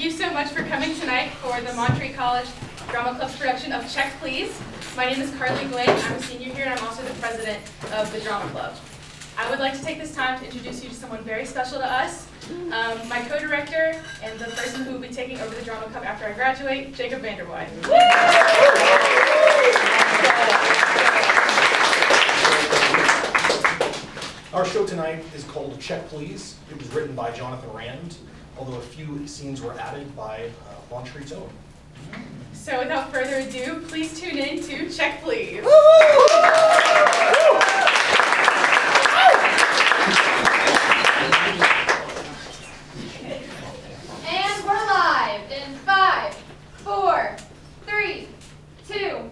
you so much for coming tonight for the Montreat College Drama Club's production of Check Please. My name is Carly Gwynn. I'm a senior here and I'm also the president of the Drama Club. I would like to take this time to introduce you to someone very special to us, my co-director and the person who will be taking over the Drama Club after I graduate, Jacob Vanderwide. Our show tonight is called Check Please. It was written by Jonathan Rand, although a few scenes were added by Montreat's own. So without further ado, please tune in to Check Please. And we're live in 5, 4, 3, 2.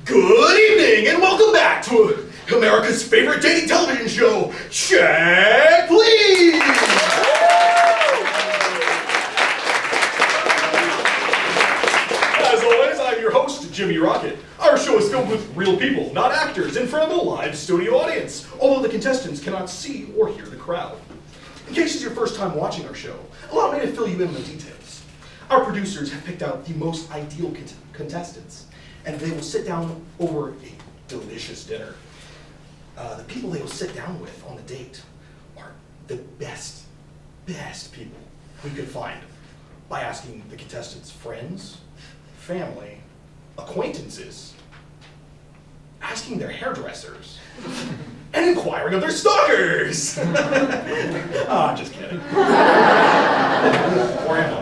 Good evening and welcome back to America's favorite dating television show, Check Please! As always, I'm your host, Jimmy Rocket. Our show is filled with real people, not actors, in front of a live studio audience, although the contestants cannot see or hear the crowd. In case it's your first time watching our show, allow me to fill you in on the details. Our producers have picked out the most ideal contestants, and they will sit down over a delicious dinner. The people they will sit down with on the date are the best people we could find by asking the contestants' friends, family, acquaintances, asking their hairdressers, and inquiring of their stalkers. I'm just kidding. Or am I?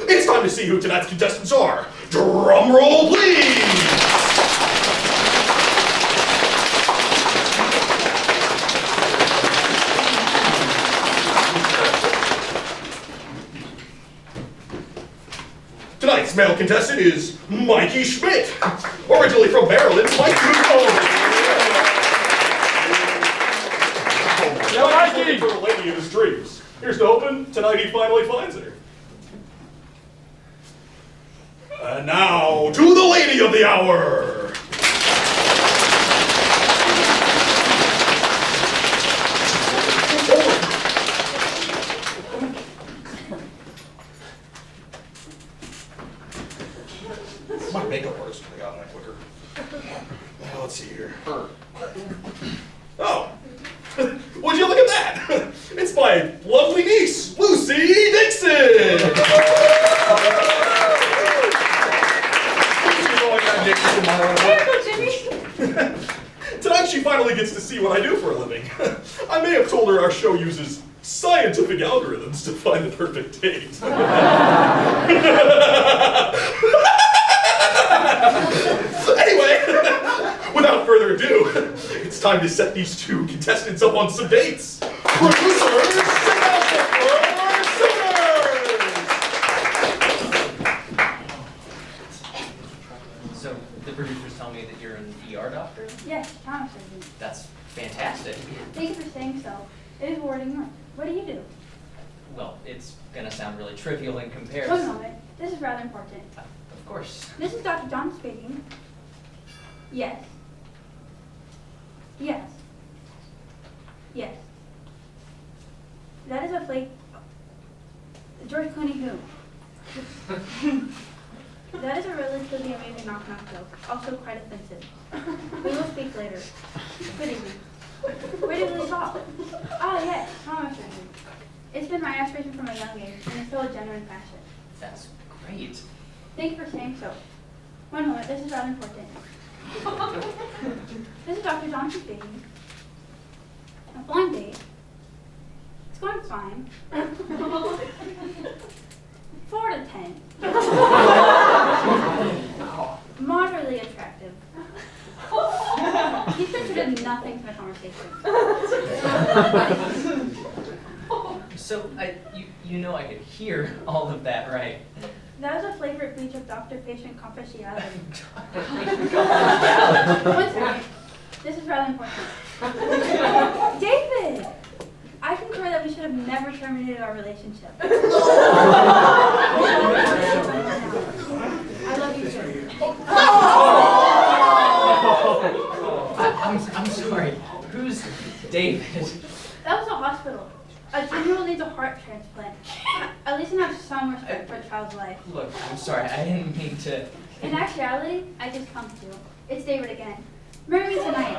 It's time to see who tonight's contestants are. Drum roll, please! Tonight's male contestant is Mikey Schmidt. Originally from Maryland, Mike moved home. Now Mikey for the lady of his dreams. Here's to hoping tonight he finally finds her. And now to the lady of the hour. My makeup artist could have gotten that quicker. Now, let's see here. Oh, would you look at that? It's my lovely niece, Lucy Dixon. Tonight she finally gets to see what I do for a living. I may have told her our show uses scientific algorithms to find the perfect date. Anyway, without further ado, it's time to set these two contestants up on some dates. Producers, sing out for singers! So the producers tell me that you're an ER doctor? Yes, trauma surgeon. That's fantastic. Thank you for saying so. It is rewarding work. What do you do? Well, it's gonna sound really trivial in One comparison. moment. This is rather important. Of course. This is Dr. John speaking. Yes. Yes. Yes. That is a flake. George Clooney who? That is a relatively amazing knock-knock joke. Also quite offensive. We will speak later. Good evening. Where did we talk? Ah, yes, trauma surgery. It's been my aspiration from a young age, and it's still a genuine passion. That's great. Thank you for saying so. One moment, this is rather important. This is Dr. Johnson speaking. A blind date. It's going fine. 4 to 10. Moderately attractive. He's considered nothing to the conversation. So you know I could hear all of that, right? That is a flagrant breach of doctor-patient confidentiality. Confidentiality. One second. This is rather important. David! I concur that we should have never terminated our relationship. I love you, too. I'm sorry. Who's David? That was a hospital. needs a heart transplant. At least have some respect for a child's life. Look, I'm sorry, I didn't mean to. In actuality, I just come to. It's David again. Marry me tonight.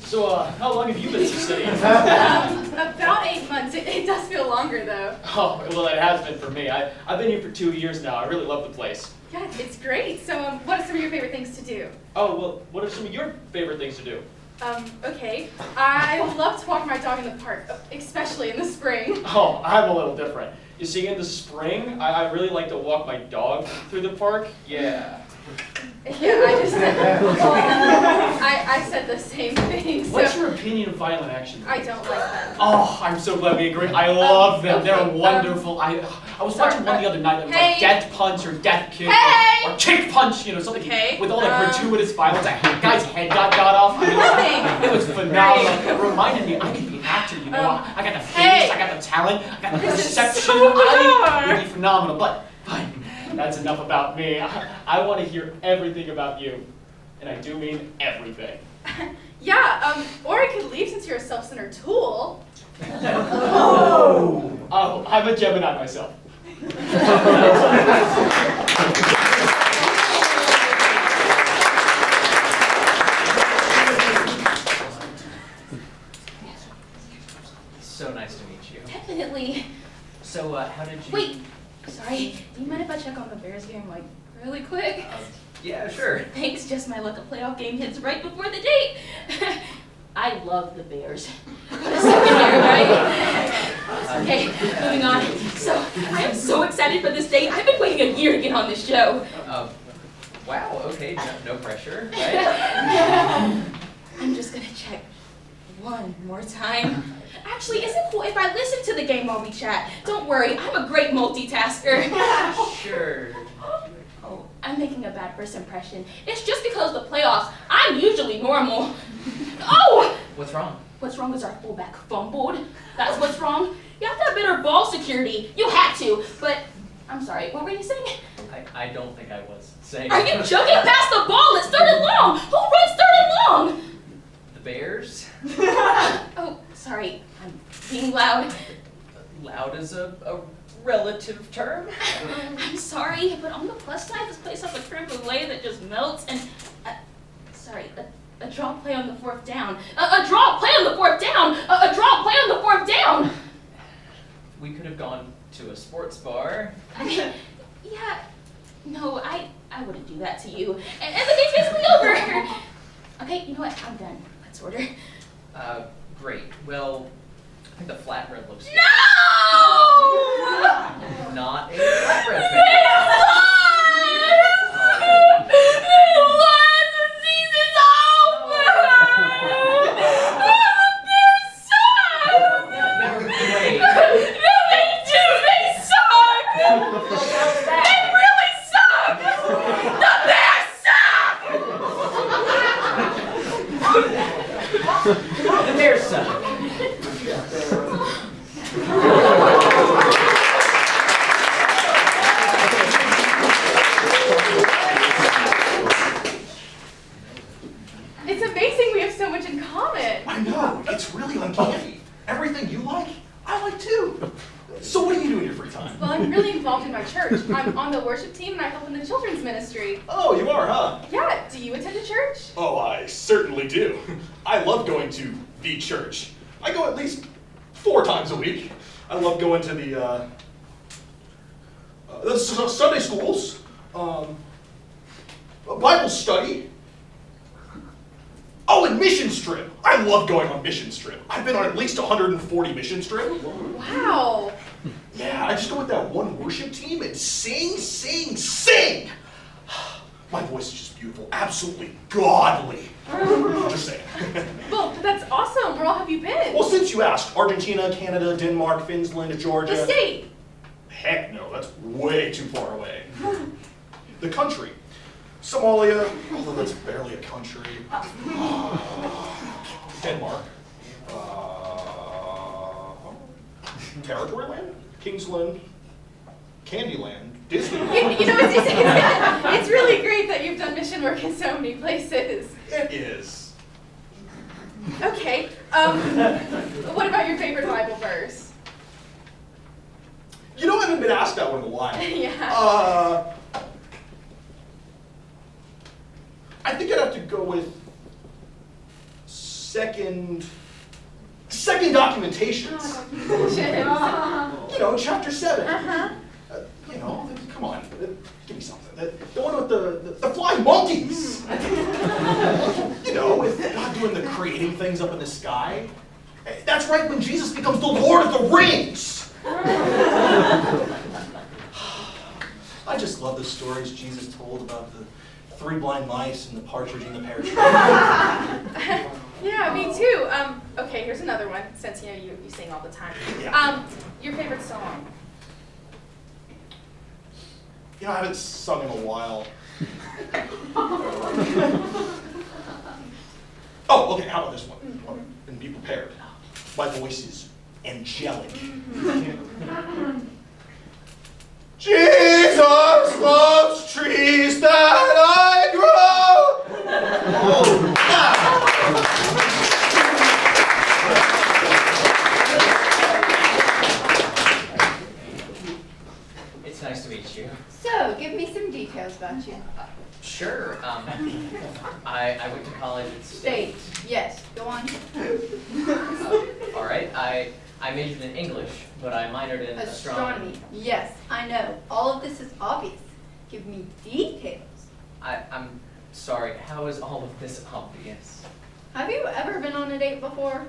So, how long have you been studying? About 8 months. It does feel longer though. Oh, well, it has been for me. I've been here for 2 years now. I really love the place. Yeah, it's great. So, what are some of your favorite things to do? Oh, well, what are some of your favorite things to do? Okay. I love to walk my dog in the park, especially in the spring. Oh, I'm a little different. You see, in the spring, I really like to walk my dog through the park. Yeah. Yeah, I said the same thing. So What's your opinion of violent action? I don't like them. Oh, I'm so glad we agree. I love them. okay, They're wonderful. I was sorry, watching one the other night that was hey. like death punch or death kick Hey. or kick punch, you know, something Okay, with all that gratuitous violence. That guy's head got off. I mean, it was phenomenal. Right. It reminded me I could be an actor, you know. I got the face, hey. I got the talent, I got the This is perception. so I bizarre. would be phenomenal. But that's enough about me. I want to hear everything about you. And I do mean everything. Yeah, or I could leave since you're a self-centered tool. Oh, I'm a Gemini myself. So nice to meet you. Definitely. So, how did you... Wait, sorry. Do you mind if I check on the Bears game, like, really quick? Yeah, sure. Thanks, just my luck a playoff game hits right before the date. I love the Bears. What a second year, right? Okay, moving on. So, I am so excited for this date. I've been waiting a year to get on this show. Wow, okay, no pressure, right? I'm just gonna check one more time. Actually, is it cool if I listen to the game while we chat? Don't worry, I'm a great multitasker. Sure. Oh, I'm making a bad first impression. It's just because of the playoffs. I'm usually normal. Oh! What's wrong? What's wrong is our fullback fumbled. That's what's wrong. You have to have better ball security. You had to, but I'm sorry, what were you saying? I don't think I was saying... Are you joking? Pass the ball, it's third and long. Who runs third and long? The Bears? Oh, sorry, I'm being loud. Loud is a relative term. I'm sorry, but on the plus side, this place has a creme brulee that just melts and, a draw play on the fourth down. A draw play on the fourth down. A draw play on the fourth down. We could have gone to a sports bar. Yeah, no, I wouldn't do that to you. And the date's basically over. Okay, you know what? I'm done. Let's order. Great. Well, I think the flatbread looks good. No! Not a flatbread They fan. won! They won! The season's over! They're suck! They're great. No, they do! They suck! They really suck! The Bears suck! The Bears suck. It's amazing we have so much in common. I know, it's really uncanny. Everything you like, I like too. So what do you do in your free time? Well, I'm really involved in my church. I'm on the worship team and I help in the children's ministry. Oh, you are, huh? Yeah, do you attend a church? Oh, I certainly do. I love going to the church. I go at least 4 times a week. I love going to the Sunday schools, Bible study. Oh, and mission trip. I love going on mission trip. I've been on at least 140 mission trip. Wow. Yeah, I just go with that one worship team and sing, sing, sing. My voice is just beautiful, absolutely godly. Just saying. Well, that's awesome. Where all have you been? Well, since you asked, Argentina, Canada, Denmark, Finland, Georgia. The state. Heck no, that's way too far away. The country. Somalia, although that's barely a country. Denmark. Territory land? Kingsland. Candyland, Disney. It's really great that you've done mission work in so many places. It is. Okay, what about your favorite Bible verse? You know, I haven't been asked that one in a while. Yeah. I think I'd have to go with second documentations. You know, chapter 7. You know, come on, give me something. The one with the flying monkeys. You know, with God doing the creating things up in the sky. That's right when Jesus becomes the Lord of the Rings. I just love the stories Jesus told about the 3 blind mice and the partridge in the pear tree. Yeah, me too. Okay, here's another one, since you sing all the time. Yeah. Your favorite song? You know, I haven't sung in a while. Oh, okay, how about this one? And be prepared. My voice is angelic. Jesus loves trees that I grow. Oh, It's nice to meet you. So, give me some details about you. Sure. I went to college at State. Yes, go on. All right. I majored in English, but I minored in astronomy. Yes, I know. All of this is obvious. Give me details. I'm sorry. How is all of this obvious? Have you ever been on a date before?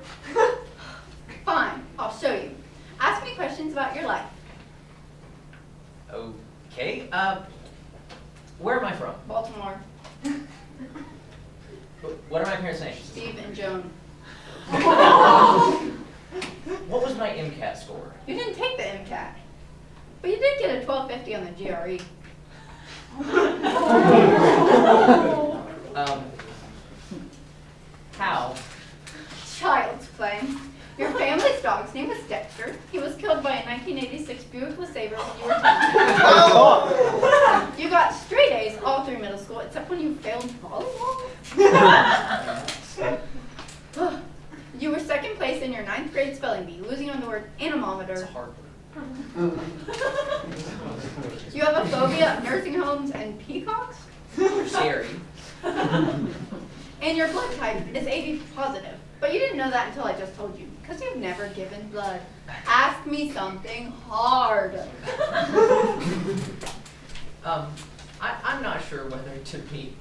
Fine, I'll show you. Ask me questions about your life. Okay. Where am I from? Baltimore, What are my parents' names? Steve and Joan. What was my MCAT score? You didn't take the MCAT, but you did get a 1250 on the GRE. How? Child's play. Your family's dog's name was Dexter. He was killed by a 1986 Buick LeSabre when you were 10. You got straight A's all through middle school, except when you failed volleyball. You were second place in your 9th grade spelling bee, losing on the word anemometer. It's a hard word. You have a phobia of nursing homes and peacocks? Scary. And your blood type is AB positive. But you didn't know that until I just told you, because you've never given blood. Ask me something hard. I'm not sure whether to be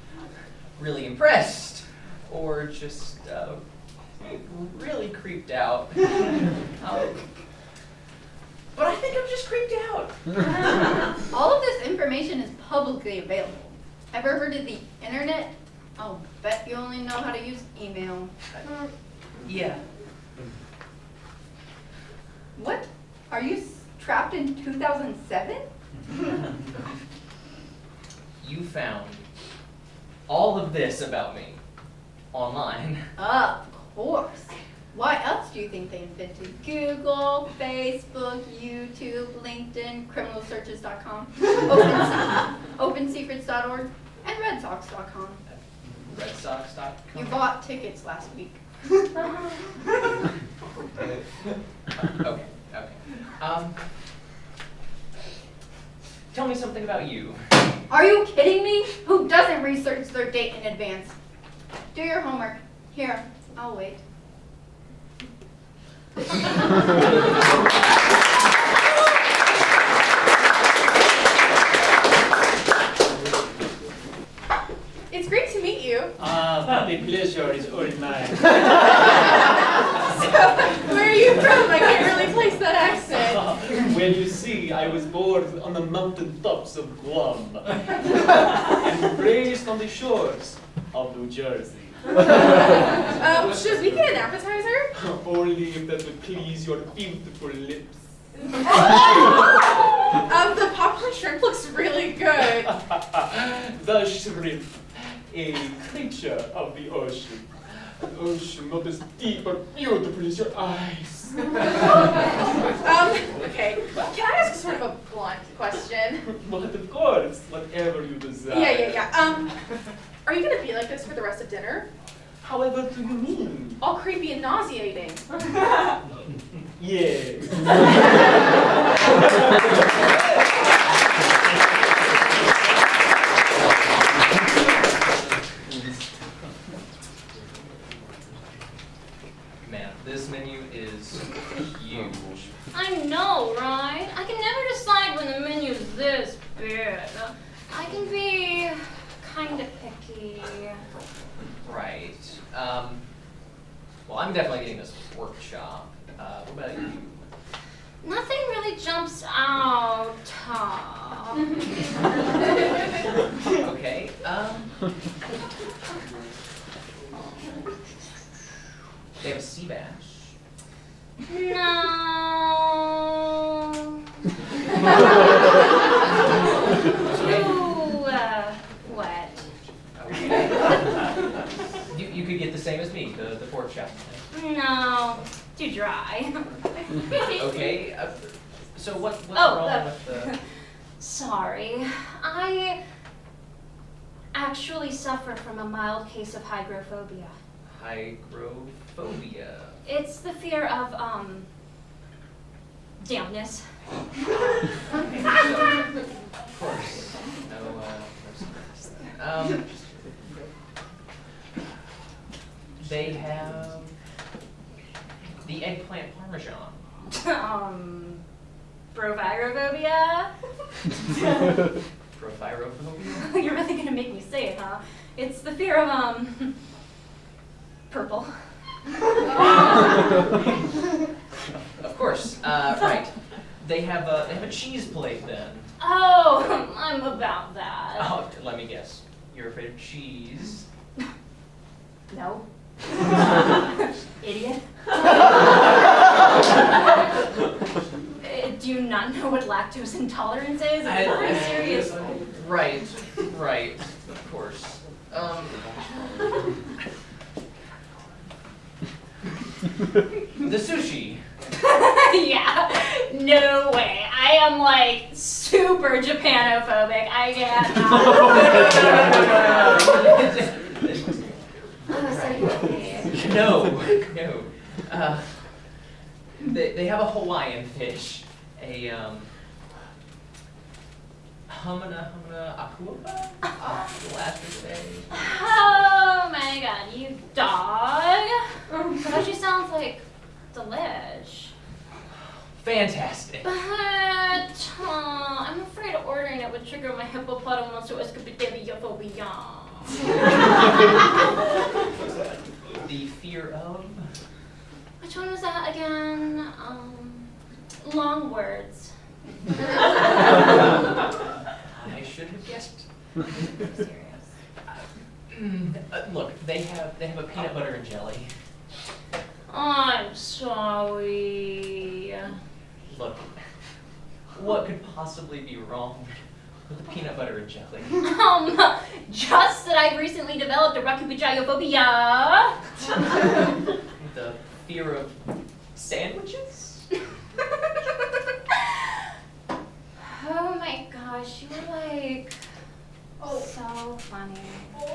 really impressed or just really creeped out. But I think I'm just creeped out. All of this information is publicly available. Ever heard of the internet? Oh, bet you only know how to use email. Yeah. What? Are you trapped in 2007? You found all of this about me online. Of course. Why else do you think they invented Google, Facebook, YouTube, LinkedIn, criminalsearches.com, OpenSecrets.org, and RedSox.com? RedSox.com? You bought tickets last week. Okay. Tell me something about you. Are you kidding me? Who doesn't research their date in advance? Do your homework. Here, I'll wait. It's great to meet you. The pleasure is all mine. So, where are you from? I can't really place that accent. Well, you see, I was born on the mountain tops of Guam and raised on the shores of New Jersey. Should we get an appetizer? Only if that would please your beautiful lips. The popcorn shrimp looks really good. The shrimp, a creature of the ocean. An ocean not as deep or beautiful as your eyes. Okay, Okay. Can I ask sort of a blunt question? But of course, whatever you desire. Yeah. Are you gonna be like this for the rest of dinner? However do you mean? All creepy and nauseating. Yes. Man, this menu is huge. I know, right? I can never decide when the menu's this big. I can be kind of picky. Right. Well, I'm definitely getting this workshop. What about you? Nothing really jumps out. Okay. They have a sea bass. No. Too wet. Okay. You could get the same as me, the pork chop. No. Too dry. Okay. So what's Oh, wrong with the? Sorry. I actually suffer from a mild case of hygrophobia. Hygrophobia. It's the fear of, dampness. Of course. No surprise there. They have the eggplant parmesan. Prophyrophobia? Prophyrophobia? You're really gonna make me say it, huh? It's the fear of, purple. Of course. Right. They have a cheese plate then. Oh, I'm about that. Oh, let me guess. You're afraid of cheese? No. Idiot. Do you not know what lactose intolerance is? It's very serious. Right. Of course. The sushi. Yeah, no way. I am like super Japanophobic. I can't. No. They have a Hawaiian fish, a humana akuapa. The last day. Oh my god, you dog. That actually sounds like delish. Fantastic. But I'm afraid ordering it would trigger my hippopotamosauruscopidebiaphobia. The fear of? Which one was that again? Long words. I should have guessed. Serious. Look, they have a peanut butter and jelly. I'm sorry. Look, what could possibly be wrong with the peanut butter and jelly? Just that I've recently developed a rakupijayophobia. The fear of sandwiches? Oh my gosh, you were like so funny.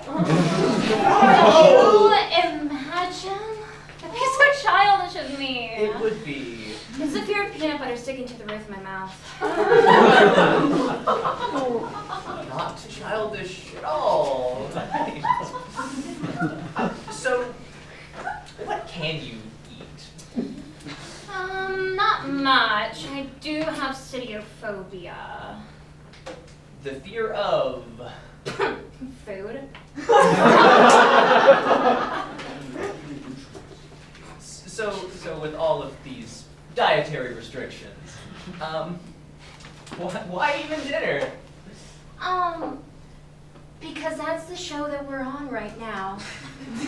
Could you imagine? That'd be so childish of me. It would be. It's the fear of peanut butter sticking to the roof of my mouth. Not childish at all. So, what can you eat? Not much. I do have citiophobia. The fear of Food. So with all of these dietary restrictions, why even dinner? Because that's the show that we're on right now.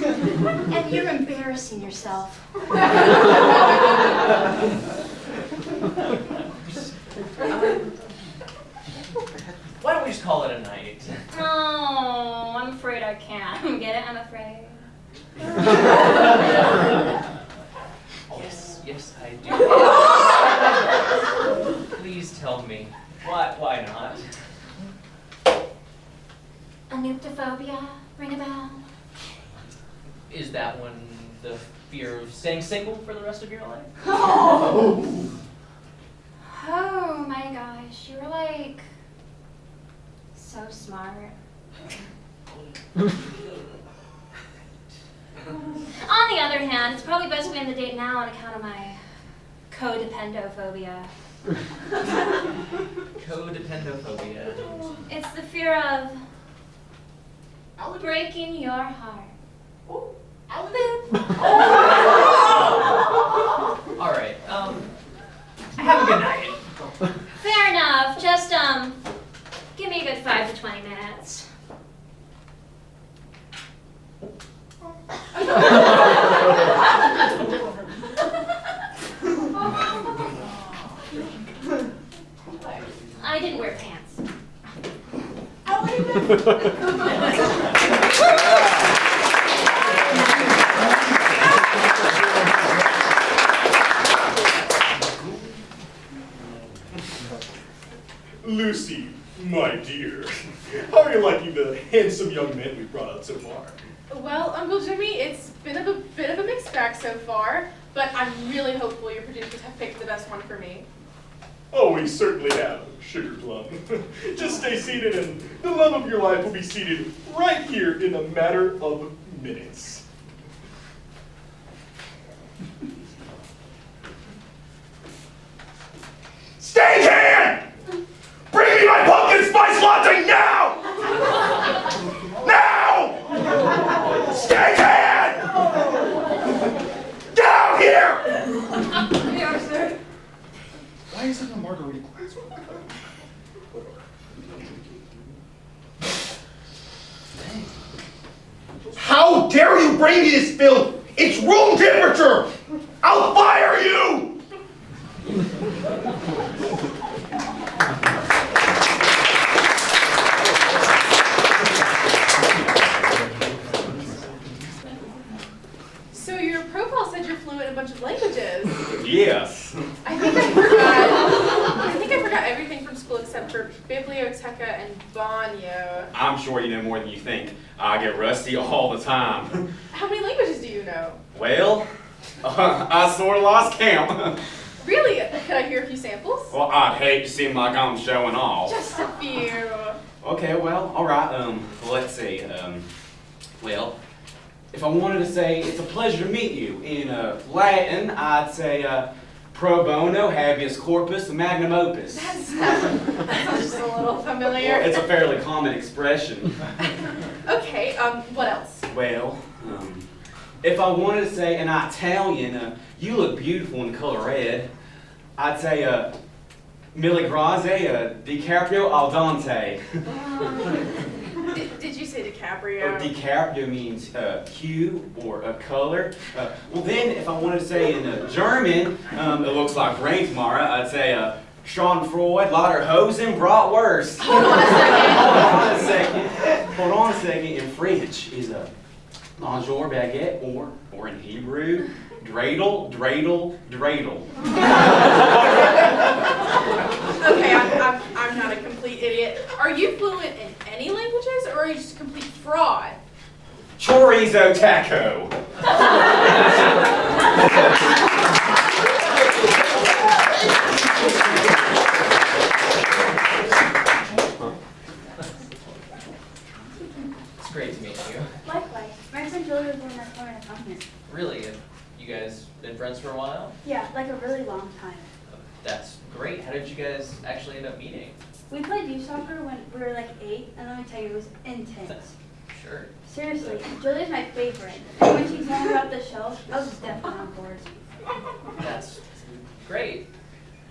And you're embarrassing yourself. Why don't we just call it a night? Oh, I'm afraid I can't. Get it? I'm afraid. Yes, I do. anyone the fear of staying single for the rest of your life? Oh my gosh, you're like so smart. On the other hand, it's probably best we end the date now on account of my codependophobia. Codependophobia. It's the fear of breaking your heart. All right. Have a good night. Fair enough. Just give me a good 5 to 20 minutes. I didn't wear pants. Lucy, my dear, how are you liking the handsome young men we've brought out so far? Well, Uncle Jimmy, it's been a bit of a mixed bag so far, but I'm really hopeful your producers have picked the best one for me. Oh, we certainly have, Sugar Plum. Just stay seated and the love of your life will be seated right here in a matter of minutes. Stagehand! Bring me my pumpkin spice latte now! Now! Stagehand! Down here! Here, sir. Why isn't a margarita glass? How dare you bring me this filth? It's room temperature! I'll fire you! So your profile said you're fluent in a bunch of languages. Yes. I think I forgot everything from school except for biblioteca and banyo. I'm sure you know more than you think. I get rusty all the time. How many languages do you know? Well, I sort of lost count. Really? Could I hear a few samples? Well, I'd hate to seem like I'm showing off. Just a few. Okay, well, all right. Let's see. Well, if I wanted to say it's a pleasure to meet you in Latin, I'd say pro bono, habeas corpus, magnum opus. That sounds just a little familiar. Well, it's a fairly common expression. Okay, what else? Well, if I wanted to say in Italian, you look beautiful in the color red, I'd say mille grazie, DiCaprio al dente. Did you say DiCaprio? DiCaprio means hue or a color. Well then, if I wanted to say in German, it looks like rain tomorrow, I'd say Schadenfreude, Lauterhosen, Bratwurst. Hold on a second. Hold on a second. In French is bonjour baguette, or in Hebrew, dreidel, dreidel, dreidel. Okay, I'm not a complete idiot. Are you fluent in any languages, or are you just a complete fraud? Chorizo taco. It's great to meet you. Likewise. My friend Julie was one that's going to come here. Really? Have you guys been friends for a while? Yeah, like a really long time. That's great. How did you guys actually end up meeting? We played youth soccer when we were like 8, and let me tell you, it was intense. Sure. Seriously, Julie's my favorite. And when she told me about the show, I was definitely on board. That's great.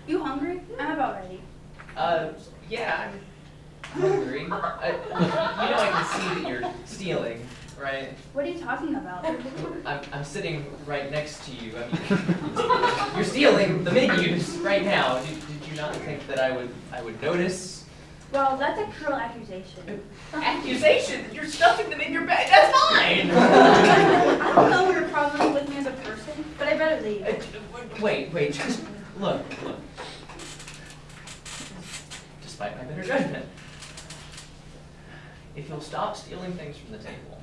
You hungry? I'm about ready. Yeah, I'm hungry. Look, I can see that you're stealing, right? What are you talking about? I'm sitting right next to you. I mean, you're stealing the menus right now. Did you not think that I would notice? Well, that's a cruel accusation. Accusation? You're stuffing them in your bag. That's fine. I don't know what your problem is with me as a person, but I better leave. Wait, just look. Despite my better judgment, if you'll stop stealing things from the table,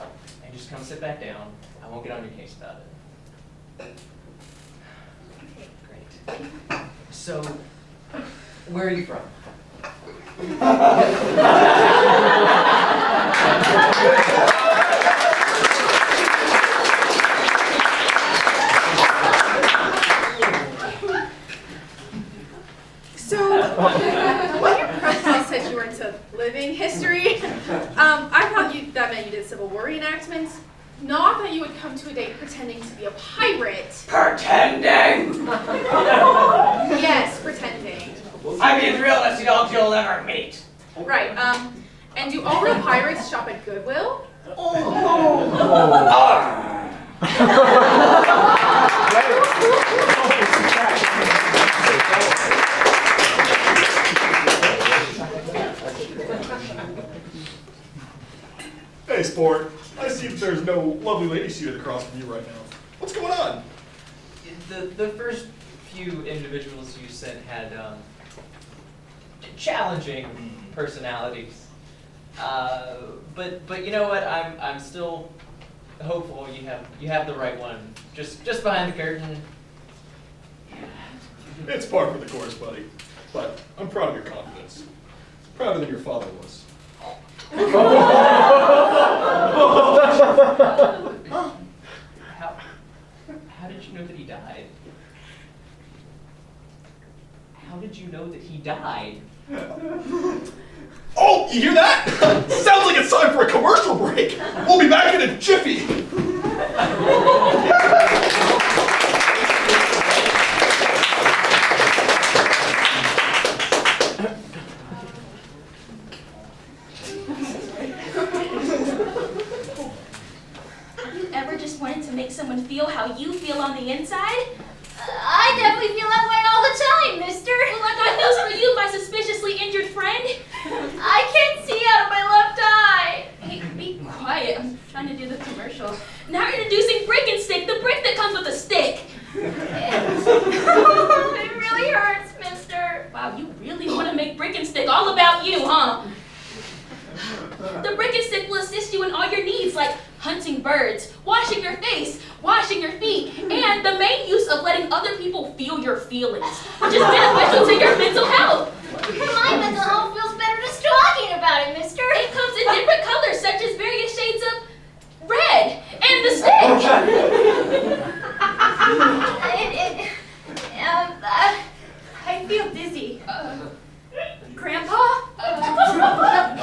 And just come sit back down. I won't get on your case about it. Great. So, where are you from? So, when your profile said you were into living history, I thought that meant you did Civil War reenactments. Not that you would come to a date pretending to be a pirate. Pretending? Yes, pretending. I'm the realest dogs you'll ever meet. Right, and do all real pirates shop at Goodwill? Hey, sport. I see that there's no lovely lady seated across from you right now. What's going on? The first few individuals you sent had challenging personalities, but you know what? I'm still hopeful you have the right one. Just behind the curtain. It's par for the course, buddy. But I'm proud of your confidence. Prouder than your father was. How did you know that he died? How did you know that he died? Oh, you hear that? Sounds like it's time for a commercial break. We'll be back in a jiffy. Ever just wanted to make someone feel how you feel on the inside? I definitely feel that way all the time, mister. Well, I got news for you, my suspiciously injured friend. I can't see out of my left eye. Hey, be quiet. I'm trying to do the commercial. Now introducing Brick and Stick, the brick that comes with a stick. It really hurts, mister. Wow, you really want to make Brick and Stick all about you, huh? The Brick and Stick will assist you in all your needs, like hunting birds, washing your face, washing your feet, and the main use of letting other people feel your feelings, which is beneficial to your mental health. My mental health feels better just talking about it, mister. It comes in different colors, such as various shades of red, and the stick. I feel dizzy. Grandpa?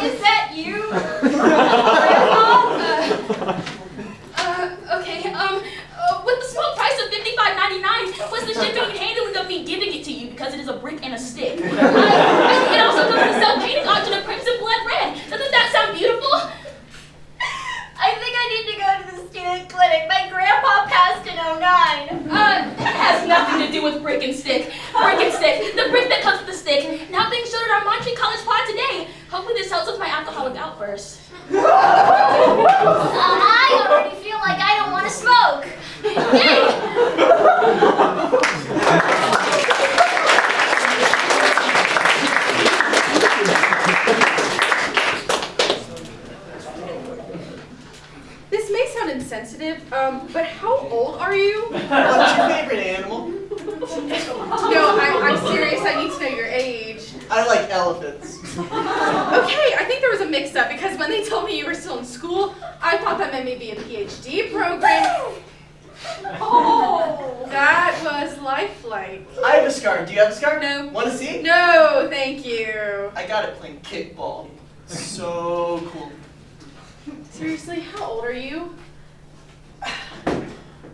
Is that you? Okay, with the small price of $55.99 plus the shipping and handling of me giving it to you because it is a brick and a stick. It also comes with a self-painting option of crimson blood red. Doesn't that sound beautiful? I think I need to go to the student clinic. My grandpa passed in '09. That has nothing to do with brick and stick. Brick and stick, the brick that comes with the stick. Now being showed at our Montreat College pod today. Hopefully this helps with my alcoholic outburst. I already feel like I don't want to smoke. This may sound insensitive, but how old are you? What's your favorite animal? No, I'm serious. I need to know your age. I like elephants. Okay, I think there was a mix-up because when they told me you were still in school, I thought that meant maybe a PhD program. Oh, that was lifelike. I have a scar. Do you have a scar? No. Want to see? No, thank you. I got it playing kickball. So cool. Seriously, how old are you?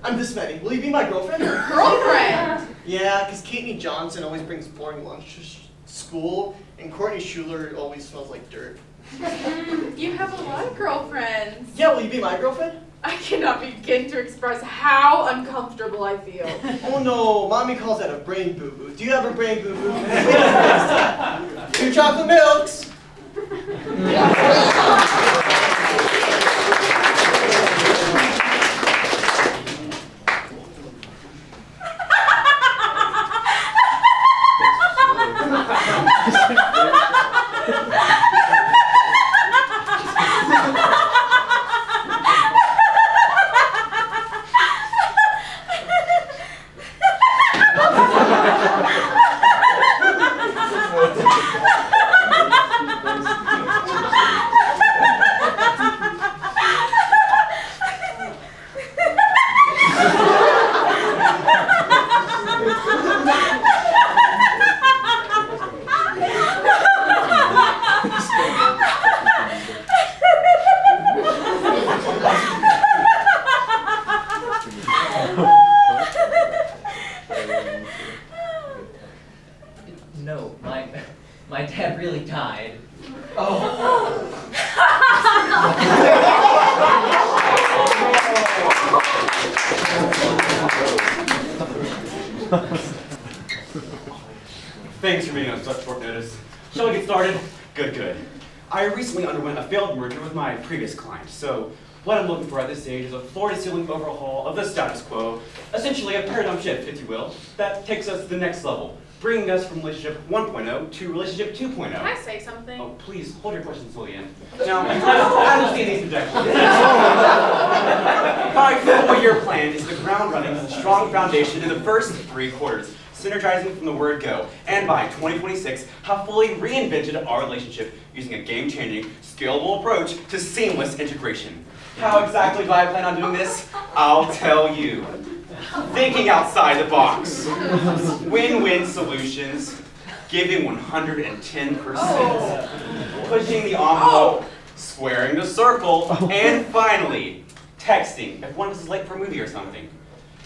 I'm this many. Will you be my girlfriend? Girlfriend? Yeah, because Katie Johnson always brings boring lunch to school, and Courtney Schuler always smells like dirt. You have a lot of girlfriends. Yeah, will you be my girlfriend? I cannot begin to express how uncomfortable I feel. Oh no, mommy calls that a brain boo-boo. Do you have a brain boo-boo? 2 chocolate milks. Thanks for being on such short notice. Shall we get started? Good. I recently underwent a failed merger with my previous client, so what I'm looking for at this stage is a floor-to-ceiling overhaul of the status quo, essentially a paradigm shift, if you will, that takes us to the next level, bringing us from relationship 1.0 to relationship 2.0. Can I say something? Oh, please, hold your questions until the end. Now, I don't see these objections. My 4-year plan is the ground-running, strong foundation in the first 3 quarters, synergizing from the word go, and by 2026, have fully reinvented our relationship using a game-changing, scalable approach to seamless integration. How exactly do I plan on doing this? I'll tell you. Thinking outside the box. Win-win solutions. Giving 110%. Pushing the envelope. Squaring the circle. And finally, texting if one is late for a movie or something.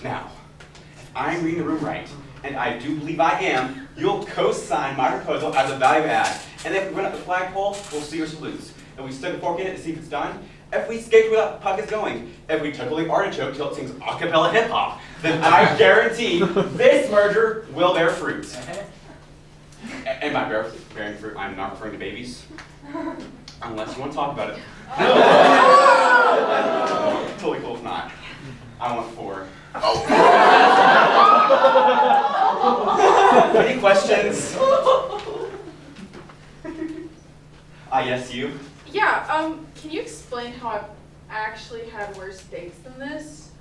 Now, if I'm reading the room right, and I do believe I am, you'll co-sign my proposal as a value add. And if we run up the flagpole, we'll see your salutes. If we stick a fork in it to see if it's done, if we skate where the puck is going, if we tickle the artichoke till it sings a cappella hip hop, then I guarantee this merger will bear fruit. And by bearing fruit, I'm not referring to babies, unless you want to talk about it. Totally cool if not. I want 4. Any questions? Yes, you. Yeah, can you explain how I've actually had worse dates than this?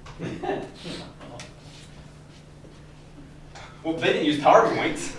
Well, they didn't use PowerPoints.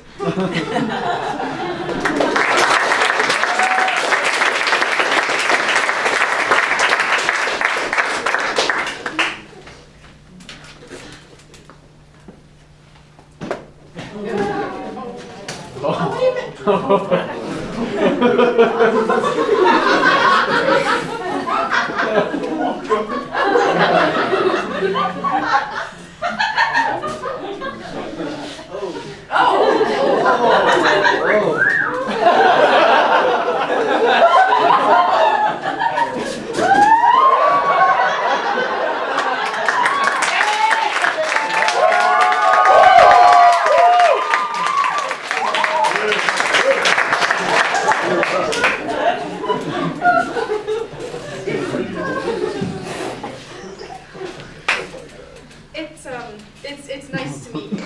It's nice to meet you.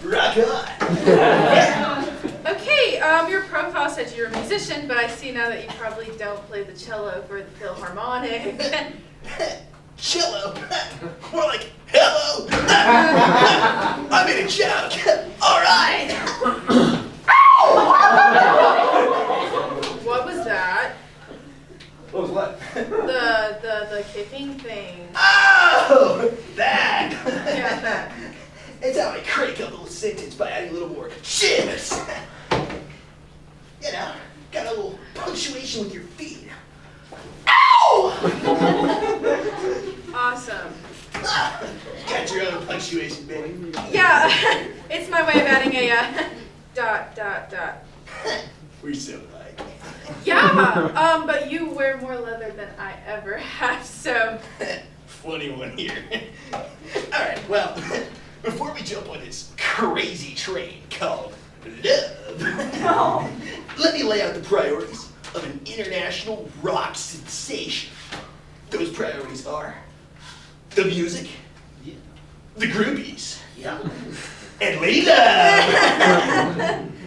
Rock on. Okay, your profile said you're a musician, but I see now that you probably don't play the cello for the Philharmonic. Cello? More like hello. I made a joke. All right. What was that? What was what? The kicking thing. Oh, that. Yeah, that. It's how I crank up a little sentence by adding a little more shivers. You know, got a little punctuation with your feet. Ow! Awesome. Got your own punctuation, baby. Yeah, it's my way of adding a dot. We're so alike. Yeah, but you wear more leather than I ever have, so. Funny one here. All right, well, before we jump on this crazy train called love, let me lay out the priorities of an international rock sensation. Those priorities are the music, the groupies, and Lady Love,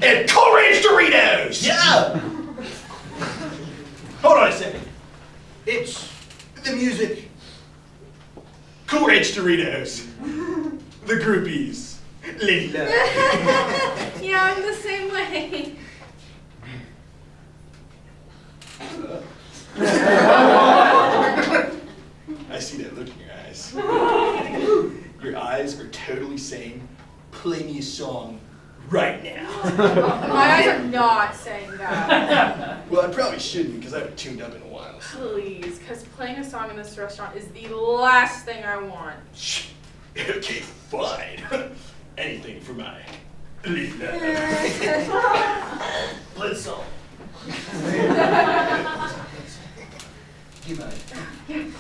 and Cool Ranch Doritos. Yeah. Hold on a second. It's the music, Cool Ranch Doritos, the groupies, Lady Love. Yeah, I'm the same way. I see that look in your eyes. Your eyes are totally saying, play me a song right now. My eyes are not saying that. Well, I probably shouldn't because I haven't tuned up in a while. Please, because playing a song in this restaurant is the last thing I want. Shh. Okay, fine. Anything for my Lady Love. Play the song. Give mine.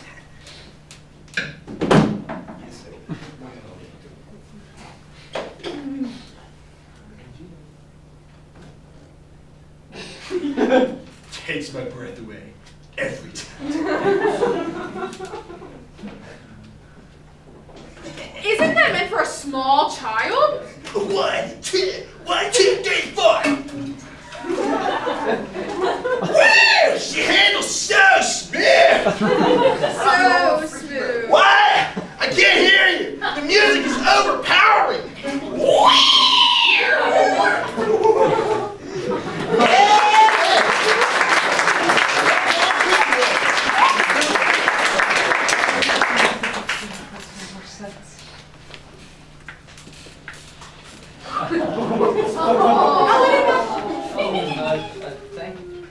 small child? 1, 2, 1, 2, 3, 4. Woo! She handles so smooth. So smooth. What? I can't hear you. The music is overpowering. Thank you.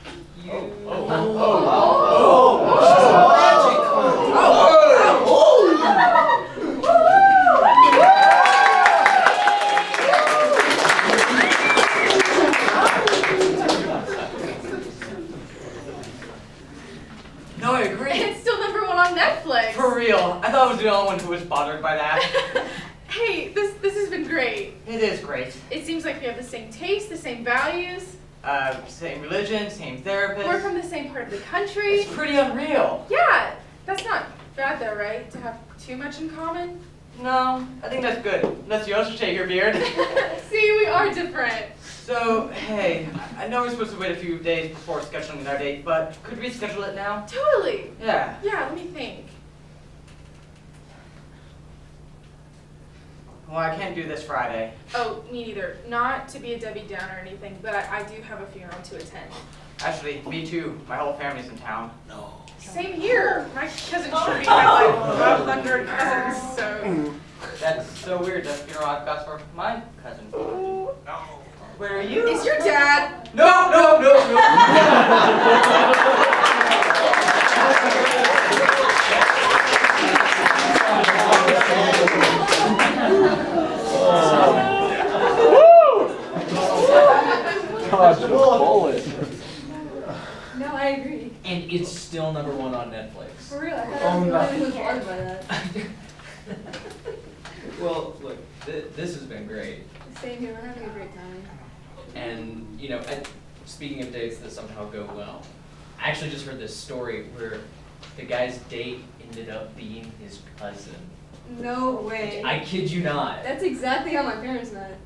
No, I agree. It's still #1 on Netflix. For real. I thought I was the only one who was bothered by that. Hey, this has been great. It is great. It seems like we have the same taste, the same values. Same religion, same therapist. We're from the same part of the country. It's pretty unreal. Yeah, that's not bad though, right? To have too much in common. No, I think that's good. Unless you also shave your beard. See, we are different. So, hey, I know we're supposed to wait a few days before scheduling our date, but could we schedule it now? Totally. Yeah. Yeah, let me think. Well, I can't do this Friday. Oh, me neither. Not to be a Debbie Downer or anything, but I do have a funeral to attend. Actually, me too. My whole family's in town. No. Same here. My cousin Trudy had like 100 cousins, so. That's so weird. The funeral I've got for my cousin. Where are you? Is your dad? No, no, no, No, I agree. And it's still #1 on Netflix. For real, I thought I was bothered by that. Well, look, this has been great. Same here, we're having a great time. And, you know, speaking of dates that somehow go well, I actually just heard this story where the guy's date ended up being his cousin. No way. I kid you not. That's exactly how my parents met.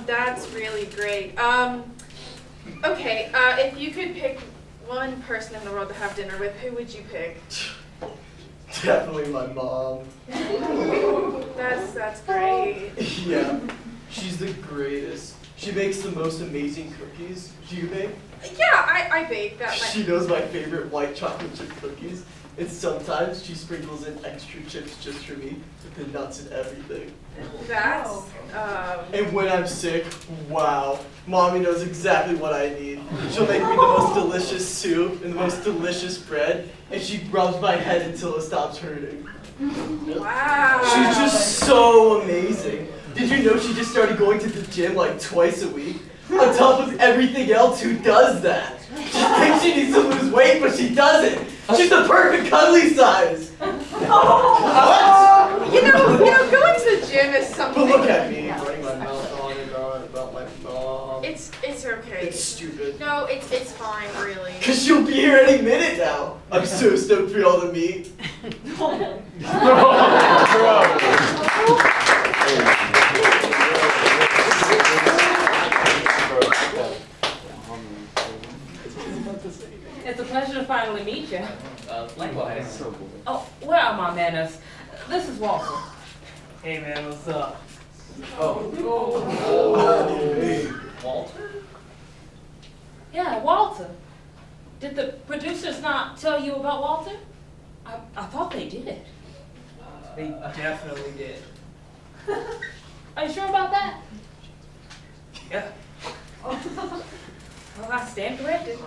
That's really great. Okay, if you could pick one person in the world to have dinner with, who would you pick? Definitely my mom. That's great. Yeah, she's the greatest. She makes the most amazing cookies. Do you bake? Yeah, I bake that. She knows my favorite white chocolate chip cookies. And sometimes she sprinkles in extra chips just for me, with the nuts and everything. That's, And when I'm sick, wow, Mommy knows exactly what I need. She'll make me the most delicious soup and the most delicious bread, and she rubs my head until it stops hurting. wow. She's just so amazing. Did you know she just started going to the gym like twice a week? On top of everything else, who does that? She thinks she needs to lose weight, but she doesn't. She's the perfect cuddly size. What? You know, going to the gym is something. But look at me, running my mouth on and on about my mom. It's okay. It's stupid. No, it's fine, really. Cause she'll be here any minute now. I'm so stoked for y'all to meet. It's a pleasure to finally meet you. Likewise. Oh, where are my manners? This is Walter. Hey man, what's up? Walter? Yeah, Walter. Did the producers not tell you about Walter? I thought they did. They definitely did. Are you sure about that? Yeah. Well, I stand corrected.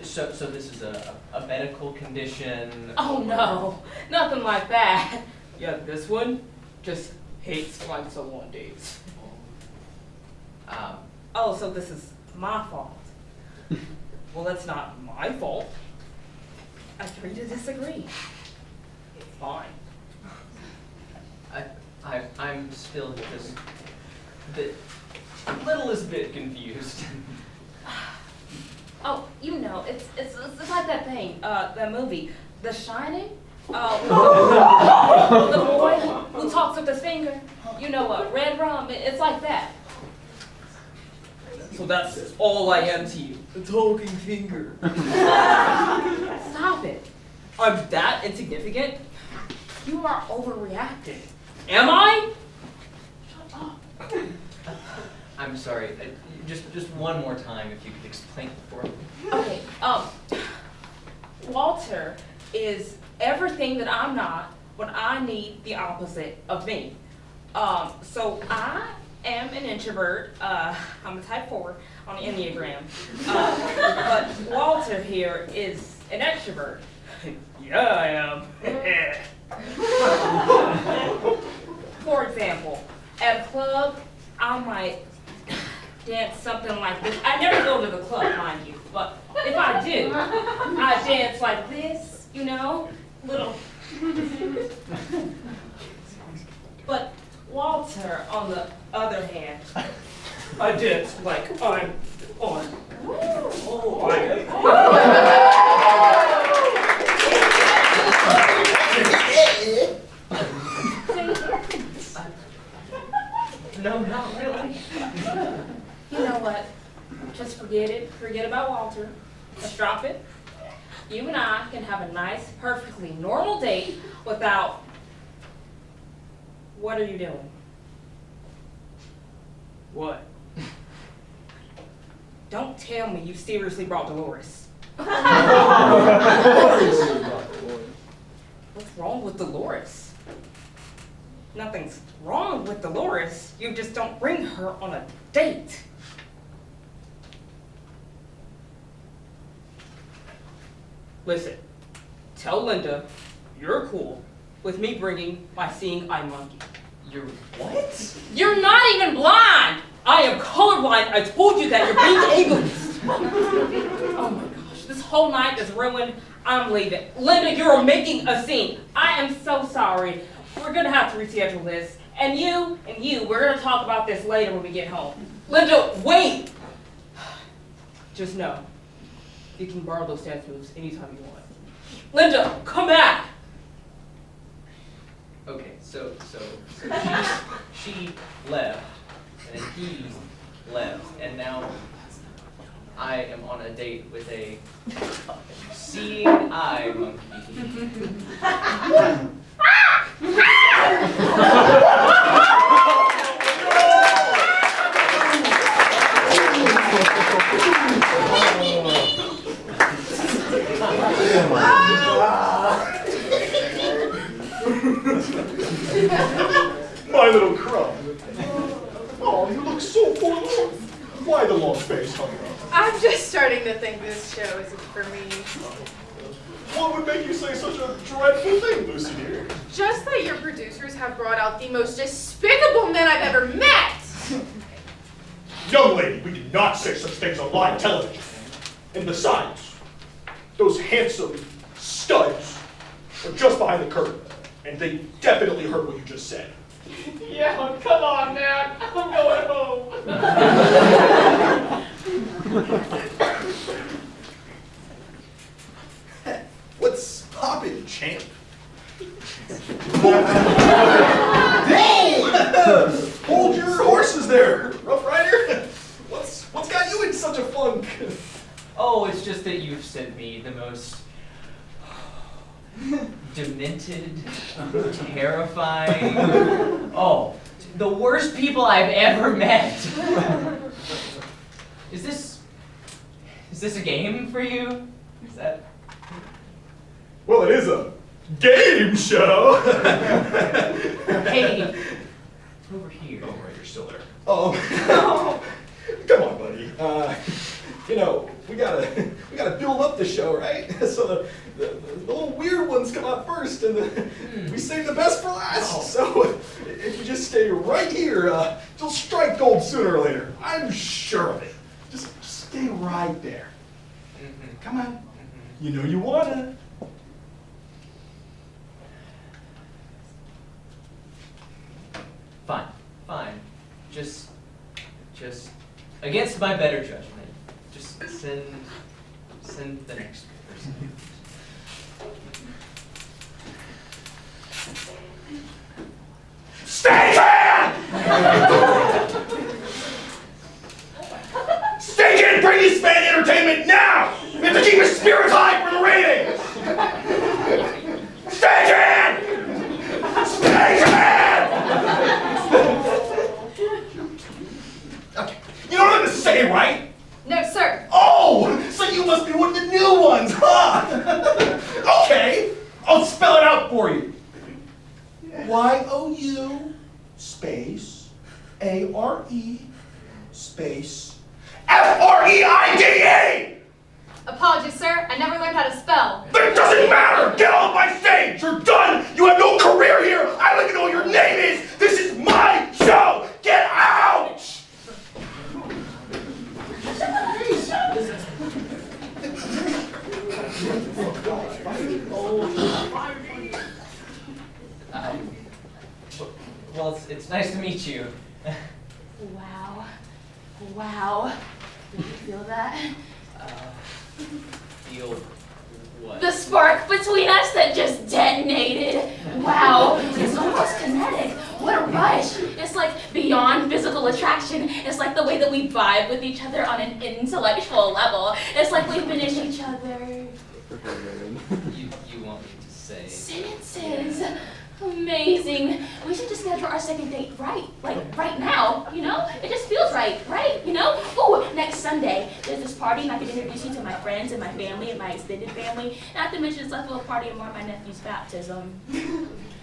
So this is a medical condition? Oh no, nothing like that. Yeah, this one just hates flying solo on dates. Oh, so this is my fault. Well, that's not my fault. I agree to disagree. Fine. I'm still just a littlest bit confused. Oh, you know, it's like that thing, that movie, The Shining. The boy who talks with his finger. You know what? Red rum. It's like that. So that's all I am to you, a talking finger. Stop it. I'm that insignificant? You are overreacting. Am I? Shut up. I'm sorry. Just one more time, if you could explain it for me. Okay. Walter is everything that I'm not when I need the opposite of me. So I am an introvert. I'm a type 4 on the Enneagram. But Walter here is an extrovert. Yeah, I am. For example, at a club, I might dance something like this. I never go to the club, mind you, but if I do, I dance like this, you know, little. But Walter, on the other hand, I dance like I'm on. Oh, No, not really. You know what? Just forget it. Forget about Walter. Let's drop it. You and I can have a nice, perfectly normal date without. What are you doing? What? Don't tell me you seriously brought Dolores. What's wrong with Dolores? Nothing's wrong with Dolores. You just don't bring her on a date. Listen, tell Linda you're cool with me bringing my seeing eye monkey. You're what? You're not even blind! I am colorblind. I told you that. You're being ableist. Oh my gosh, this whole night is ruined. I'm leaving. Linda, you're making a scene. I am so sorry. We're gonna have to reschedule this. And you, we're gonna talk about this later when we get home. Linda, wait! Just know, you can borrow those dance moves anytime you want. Linda, come back! Okay, so she left, and then he left, and now I am on a date with a seeing eye monkey. My little crumb. Oh, you look so forlorn. Why the long face, honey? I'm just starting to think this show isn't for me. What would make you say such a dreadful thing, Lucy dear? Just that your producers have brought out the most despicable men I've ever met. Young lady, we did not say such things on live television. And besides, those handsome studs are just behind the curtain, and they definitely heard what you just said. Yeah, come on, man. I'm going home. What's poppin', champ? Hold your horses there, Rough Rider. What's got you in such a funk? Oh, it's just that you've sent me the most demented, terrifying, oh, the worst people I've ever met. Is this a game for you? Is that? Well, it is a game show. Hey, over here. Oh, right, you're still there. Come on, buddy. You know, we gotta build up the show, right? So the little weird ones come out first, and we save the best for last. Oh. So if you just stay right here, you'll strike gold sooner or later. I'm sure of it. Just stay right there. Mm-hmm. Come on. You know you wanna. Fine. Just against my better judgment, just send the next person. Stagehand! Stagehand, bring this man entertainment now! We have to keep his spirits high for the ratings! Stagehand! Stagehand! Okay, you know what I'm gonna say, right? No, sir. Oh, so you must be one of the new ones, huh? Okay, I'll spell it out for you. Y-O-U space A-R-E space F-R-E-I-D-E! Apologies, sir. I never learned how to spell. It doesn't matter! Get off my stage! You're done! You have no career here! I don't even know what your name is! This is my show! Get out! Well, it's nice to meet you. Wow. Did you feel that? Feel what? The spark between us that just detonated. Wow, it's almost kinetic. What a rush. It's like beyond physical attraction. It's like the way that we vibe with each other on an intellectual level. It's like we finish each other. You want me to say? Sentences. Amazing. We should just schedule our second date right now, you know? It just feels right, you know? Ooh, next Sunday, there's this party and I can introduce you to my friends and my family and my extended family. Not to mention it's like a little party and more of my nephew's baptism.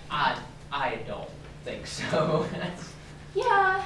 I don't think so. Yeah,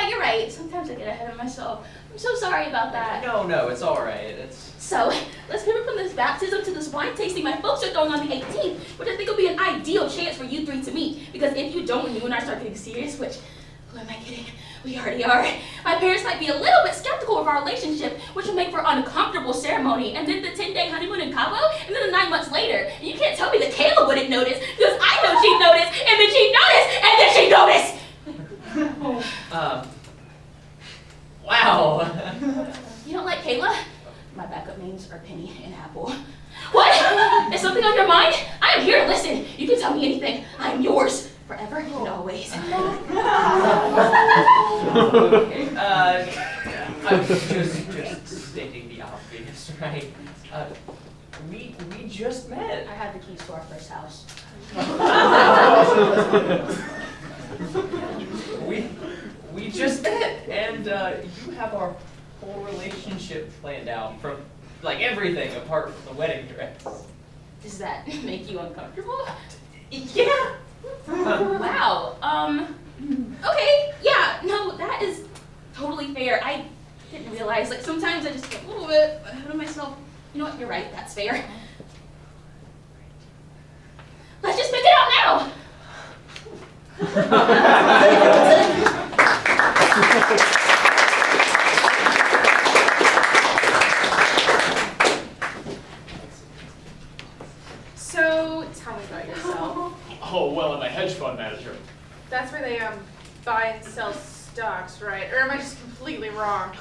you're right. Sometimes I get ahead of myself. I'm so sorry about that. No, it's all right. It's So, let's pivot from this baptism to this wine tasting my folks are going on the 18th, which I think will be an ideal chance for you three to meet. Because if you don't, when you and I start getting serious, which, who am I kidding? We already are. My parents might be a little bit skeptical of our relationship, which will make for an uncomfortable ceremony, and then the 10-day honeymoon in Cabo, and then the 9 months later. And you can't tell me that Kayla wouldn't notice, because I know she'd notice, and then she'd notice, and then she'd notice! wow. You don't like Kayla? My backup names are Penny and Apple. What? Is something on your mind? I am here to listen. You can tell me anything. I am yours. Forever and always. Okay, I'm just stating the obvious, right? We just met. I had the keys to our first house. We just met, and you have our whole relationship planned out from like everything apart from the wedding dress. Does that make you uncomfortable? Yeah. Wow. Okay. Yeah. No, that is totally fair. I didn't realize. Like sometimes I just get a little bit ahead of myself. You know what? You're right. That's fair. Let's just pick it out now. So, tell me about yourself. Oh, well, I'm a hedge fund manager. That's where they buy and sell stocks, right? Or am I just completely wrong?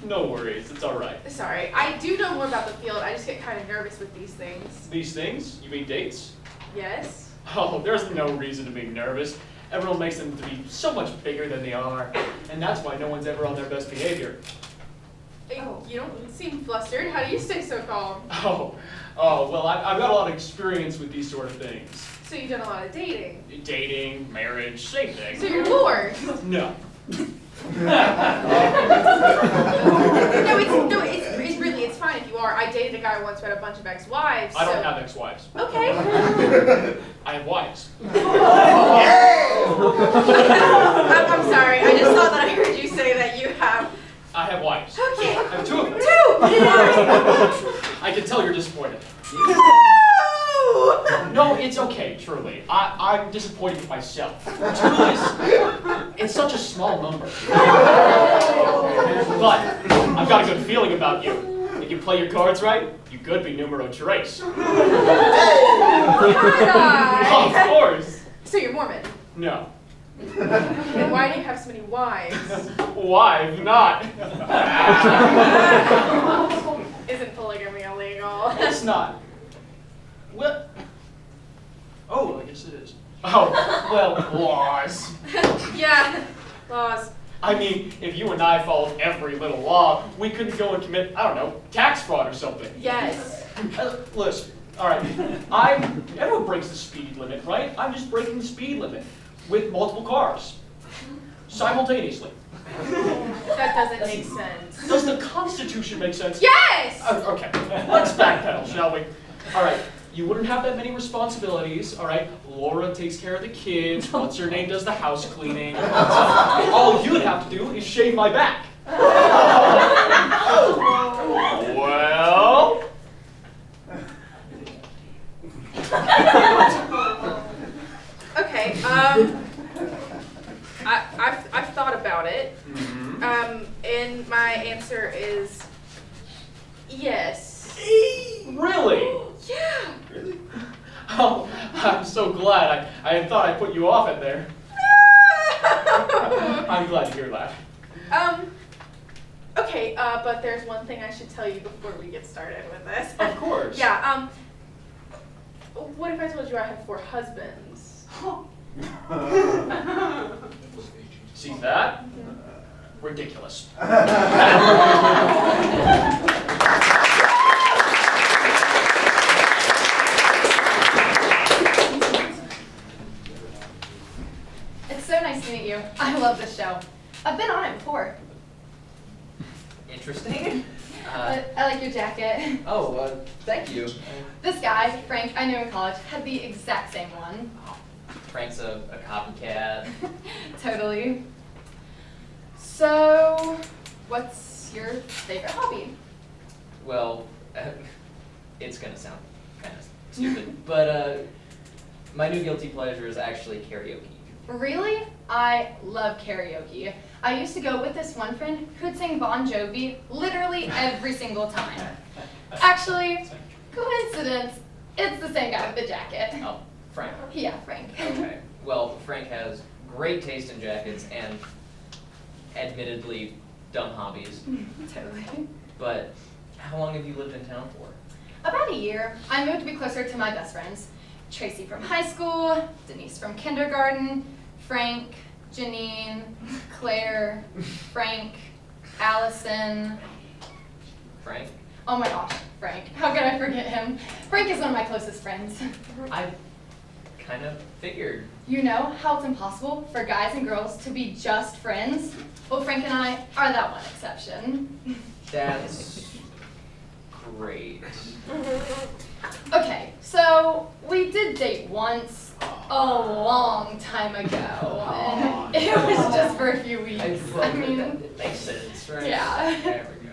No worries, it's all right. Sorry, I do know more about the field. I just get kind of nervous with these things. These things? You mean dates? Yes? Oh, there's no reason to be nervous. Everyone makes them to be so much bigger than they are, and that's why no one's ever on their best behavior. You don't seem flustered. How do you stay so calm? Oh, well, I've got a lot of experience with these sort of things. So you've done a lot of dating. Dating, marriage, same thing. So you're divorced. No. It's fine if you are. I dated a guy once who had a bunch of ex-wives. I don't have ex-wives. Okay. I have wives. I'm sorry. I just thought that I heard you say that you have. I have wives. Okay. I have 2 of them. 2. I can tell you're disappointed. No! No, it's okay, truly. I'm disappointed with myself. 2 it's such a small number. But I've got a good feeling about you. If you play your cards right, you could be numero 3. Of Of course. So you're Mormon? No. And why do you have so many wives? Why not? Isn't polygamy illegal? It's not. What? Oh, I guess it is. Oh, well, laws. Yeah, laws. I mean, if you and I followed every little law, we couldn't go and commit, I don't know, tax fraud or something. Yes. Listen, all right. Everyone breaks the speed limit, right? I'm just breaking the speed limit with multiple cars simultaneously. That doesn't make sense. Does the Constitution make sense? Yes! Okay, let's backpedal, shall we? All right, you wouldn't have that many responsibilities, all right? Laura takes care of the kids, what's her name does the house cleaning. All you'd have to do is shave my back. Well... Okay, I've thought about it. And my answer is yes. Really? Yeah. Really? Oh, I'm so glad. I thought I put you off in there. I'm glad to hear that. Okay, but there's one thing I should tell you before we get started with this. Of course. Yeah, what if I told you I have 4 husbands? See that? Ridiculous. It's so nice to meet you. I love this show. I've been on it before. Interesting. I like your jacket. Thank you. This guy, Frank, I knew in college, had the exact same one. Frank's a copycat. Totally. So, what's your favorite hobby? Well, it's gonna sound kind of stupid, but my new guilty pleasure is actually karaoke. Really? I love karaoke. I used to go with this one friend who'd sing Bon Jovi literally every single time. Actually, coincidence, it's the same guy with the jacket. Oh, Frank. Yeah, Frank. Okay. Well, Frank has great taste in jackets and admittedly dumb hobbies. Totally. But how long have you lived in town for? About a year. I moved to be closer to my best friends. Tracy from high school, Denise from kindergarten, Frank, Janine, Claire, Frank, Allison. Frank? Oh my gosh, Frank. How could I forget him? Frank is one of my closest friends. I kind of figured. You know how it's impossible for guys and girls to be just friends? Well, Frank and I are that one exception. That's great. Okay, so we did date once a long time ago, and it was just for a few weeks. I mean, it makes sense, right? yeah. There we go.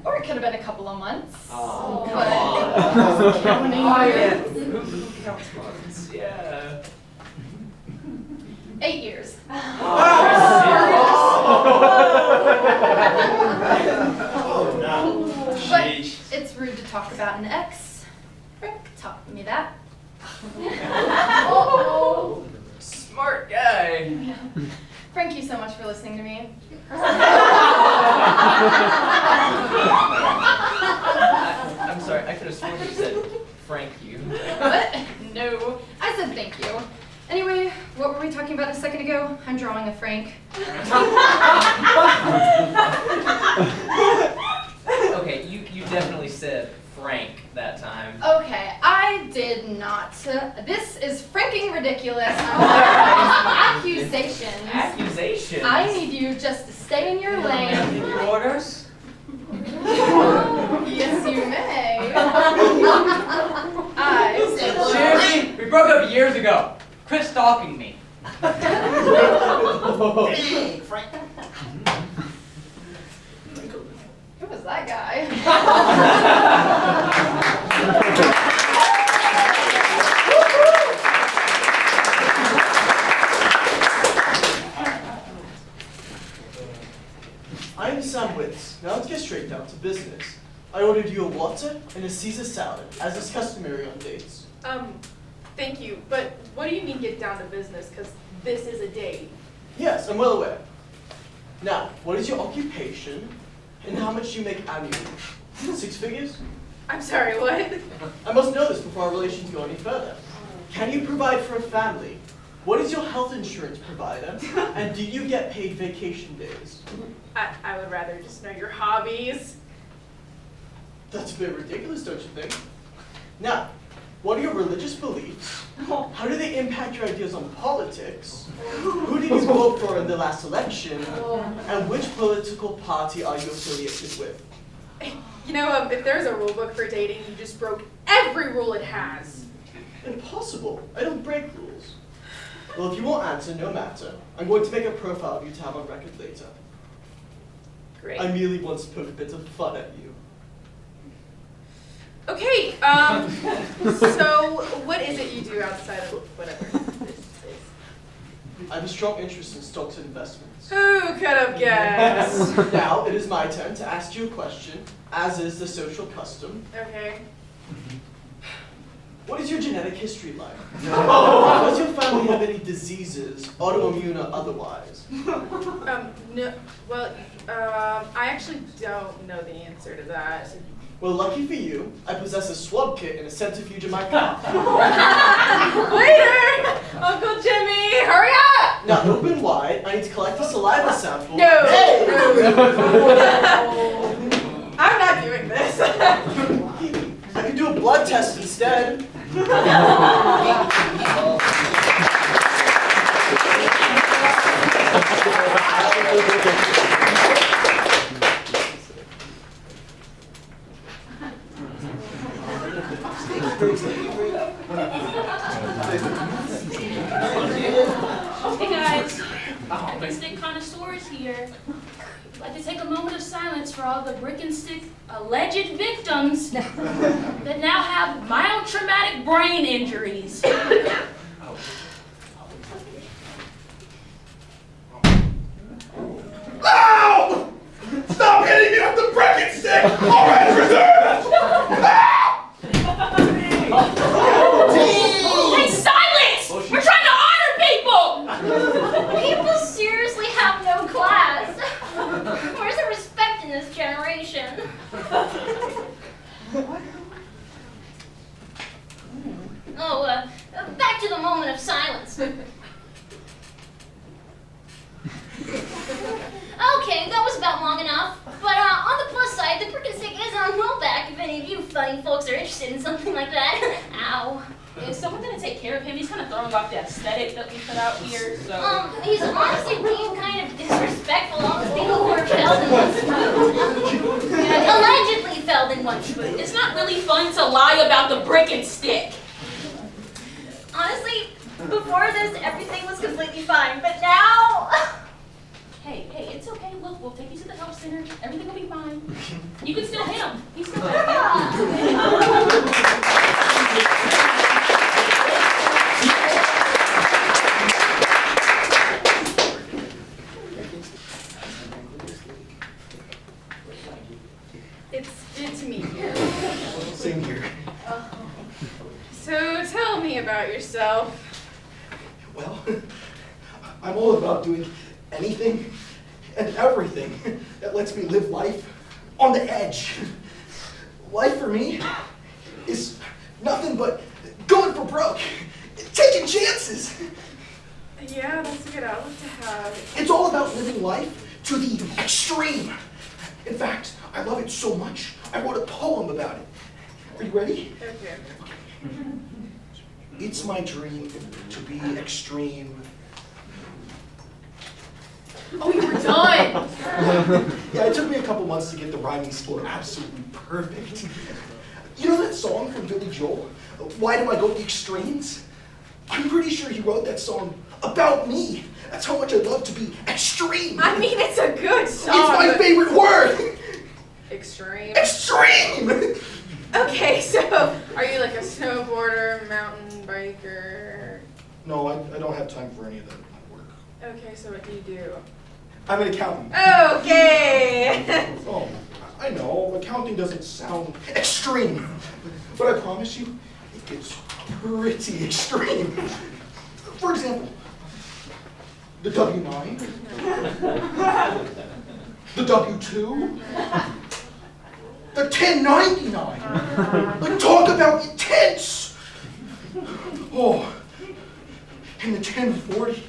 Or it could have been a couple of months. Oh, but counting years. Who counts months? Yeah. 8 years. Oh, no. But it's rude to talk about an ex. Frank taught me that. Oh, smart guy. Thank you so much for listening to me. I'm sorry, I could have sworn you said Frank you. What? No. I said thank you. Anyway, what were we talking about a second ago? I'm drawing a Frank. Okay, you definitely said Frank that time. Okay, I did not. This is franking ridiculous. Accusations. Accusations? I need you just to stay in your lane. Your orders? Yes, you may. Seriously? We broke up years ago. Quit stalking me. Hey, Frank. Who was that guy? I'm Sam Witz. Now let's get straight down to business. I ordered you a water and a Caesar salad, as is customary on dates. Thank thank you, but what do you mean get down to business? Because this is a date. Yes, I'm well aware. Now, what is your occupation and how much do you make annually? 6 figures? I'm sorry, what? I must know this before our relations go any further. Can you provide for a family? What is your health insurance provider? And do you get paid vacation days? I would rather just know your hobbies. That's a bit ridiculous, don't you think? Now, what are your religious beliefs? How do they impact your ideas on politics? Who did you vote for in the last election? And which political party are you affiliated with? You know, if there's a rule book for dating, you just broke every rule it has. Impossible. I don't break rules. Well, if you won't answer, no matter. I'm going to make a profile of you to have on record later. Great. I merely want to poke a bit of fun at you. Okay, so what is it you do outside of whatever this is? I have a strong interest in stocks and investments. Who could have guessed? Now, it is my turn to ask you a question, as is the social custom. Okay. What is your genetic history like? Does your family have any diseases, autoimmune or otherwise? No, well, I actually don't know the answer to that. Well, lucky for you, I possess a swab kit and a centrifuge in my car. Waiter! Uncle Jimmy, hurry up! Now, open wide. I need to collect a saliva sample. No! Hey! I'm not doing this. I can do a blood test instead. Hey guys, brick and stick connoisseurs here. I'd like to take a moment of silence for all the brick and stick alleged victims that now have mild traumatic brain injuries. Ow! Stop hitting me with the brick and stick! All right, reserved! Hey, silence! We're trying to honor people! People seriously have no class. Where's the respect in this generation? Back to the moment of silence. Okay, that was about long enough. But on the plus side, the brick and stick is on rollback if any of you funny folks are interested in something like that. Ow. Is someone gonna take care of him? He's kind of throwing off the aesthetic that we put out here, so. He's honestly being kind of disrespectful to all the people who are felled in one swoop. Allegedly felled in one swoop. It's not really fun to lie about the brick and stick. Honestly, before this, everything was completely fine, but now... Hey, it's okay. We'll take you to the health center. Everything will be fine. You can still hit him. He's still there. It's good to meet you. Same here. So tell me about yourself. Well, I'm all about doing anything and everything that lets me live life on the edge. Life for me is nothing but going for broke, taking chances. Yeah, that's a good outlook to have. It's all about living life to the extreme. In fact, I love it so much, I wrote a poem about it. Are you ready? Okay. It's my dream to be extreme. Oh, you were done! Yeah, it took me a couple months to get the rhyming scheme absolutely perfect. You know that song from Billy Joel? Why do I go to the extremes? I'm pretty sure he wrote that song about me. That's how much I love to be extreme. I mean, it's a good song. It's my favorite word. Extreme. Extreme! Okay, so are you like a snowboarder, mountain biker? No, I don't have time for any of that work. Okay, so what do you do? I'm an accountant. Okay. Oh, I know, accounting doesn't sound extreme. But I promise you, it gets pretty extreme. For example, the W9, the W2, the 1099. Like, talk about intense. Oh, and the 1040.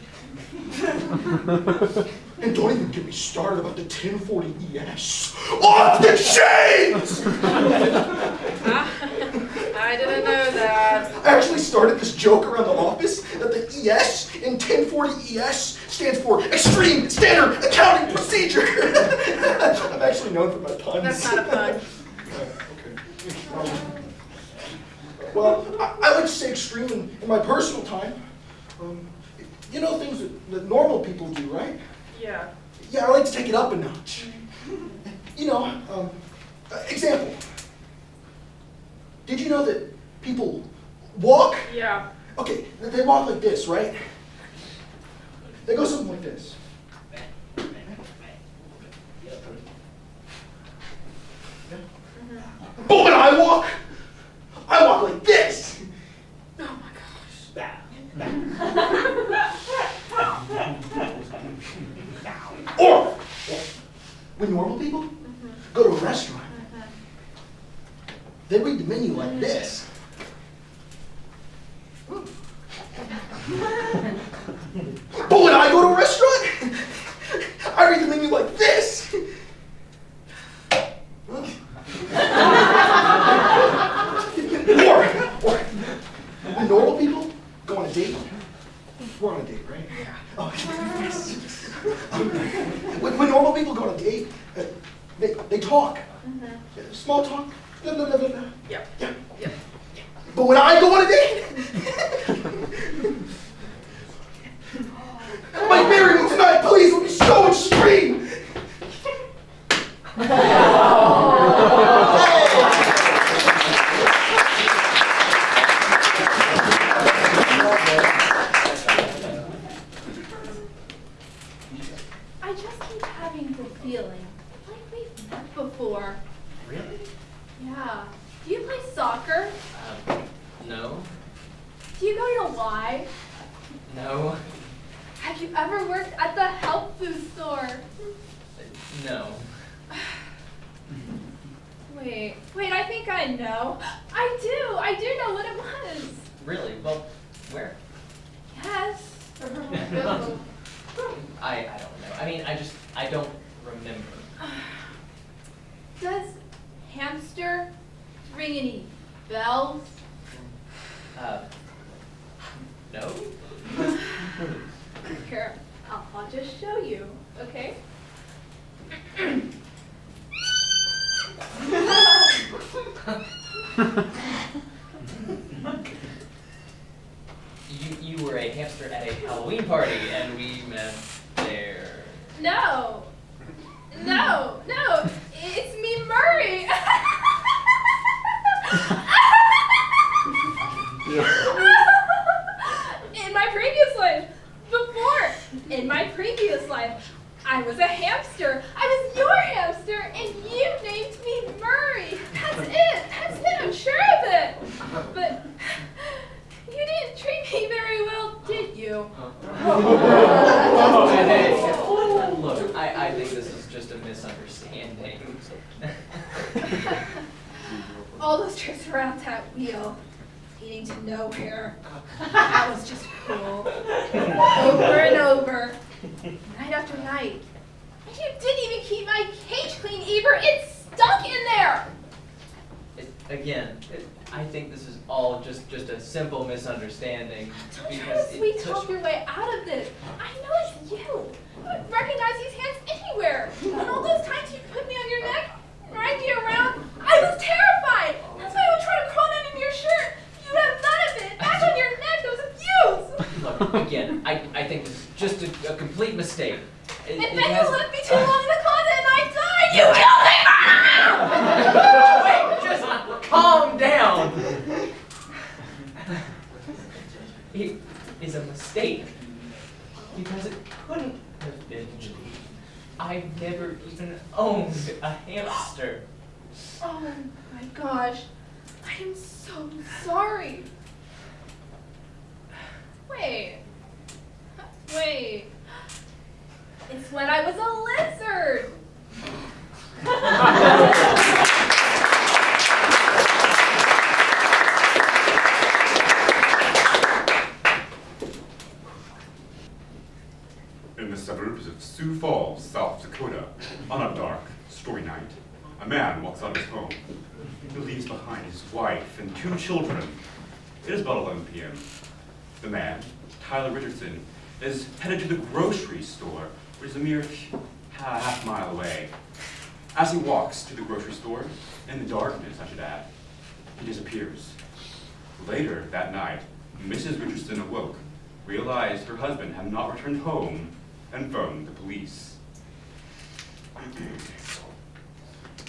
And don't even get me started about the 1040 ES. Off the chains! I didn't know that. I actually started this joke around the office that the ES in 1040 ES stands for Extreme Standard Accounting Procedure. I'm actually known for my puns. That's not a pun. Okay. Well, I like to say extreme in my personal time. You know things that normal people do, right? Yeah. Yeah, I like to take it up a notch. You know, example. Did you know that people walk? Yeah. Okay, they walk like this, right? They go something like this. But when I walk like this. Oh my gosh. Or when normal people go to a restaurant, they read the menu like this. But when I go to a restaurant, I read the menu like this. Or when normal people go on a date, we're on a date, right? Yeah. Oh, yes. When normal people go on a date, they talk. Small talk. Blah, blah, blah, blah, blah. Yeah. Yeah. Yeah. But when I go on a date, like, marry me tonight, please. It'll be so extreme. I just keep having the feeling like we've met before. Really? Yeah. Do you play soccer? No. Do you go to Y? No. Have you ever worked at the health food store? No. Wait, I think I know. I do know what it was. Really? Well, where? Yes. I don't know. I mean, I don't remember. Does hamster ring any bells? No? Here, I'll just show you, okay? You were a hamster at a Halloween party, and we met there. No, it's me, Murray. In my previous life, I was a hamster. I was your hamster, and you named me Murray. That's it, I'm sure of it. But you didn't treat me very well, did you? Look, I think this is just a misunderstanding. All those trips around that wheel, leading to nowhere. That was just cool. Over and over, night after night. And you didn't even keep my cage clean either. It stunk in there. I think this is all just a simple misunderstanding. Don't try to sweet talk your way out of this. I know it's you. I would recognize these hands anywhere. And all those times you put me on your neck, dragged you around, I was terrified. That's why I would try to crawl down into your shirt. You have none of it. Back on your neck, those abuse. Look, again, I think this is just a complete mistake. And then you left me too long in the closet and I died. You killed me! Wait, just calm down. It is a mistake because it couldn't have been me. I've never even owned a hamster. Oh my gosh. I am so sorry. suburbs of Sioux Falls, South Dakota, on a dark, stormy night, a man walks out of his home. He leaves behind his wife and 2 children. It is about 11 p.m. The man, Tyler Richardson, is headed to the grocery store, which is a mere half mile away. As he walks to the grocery store, in the darkness, I should add, he disappears. Later that night, Mrs. Richardson awoke, realized her husband had not returned home, and phoned the police.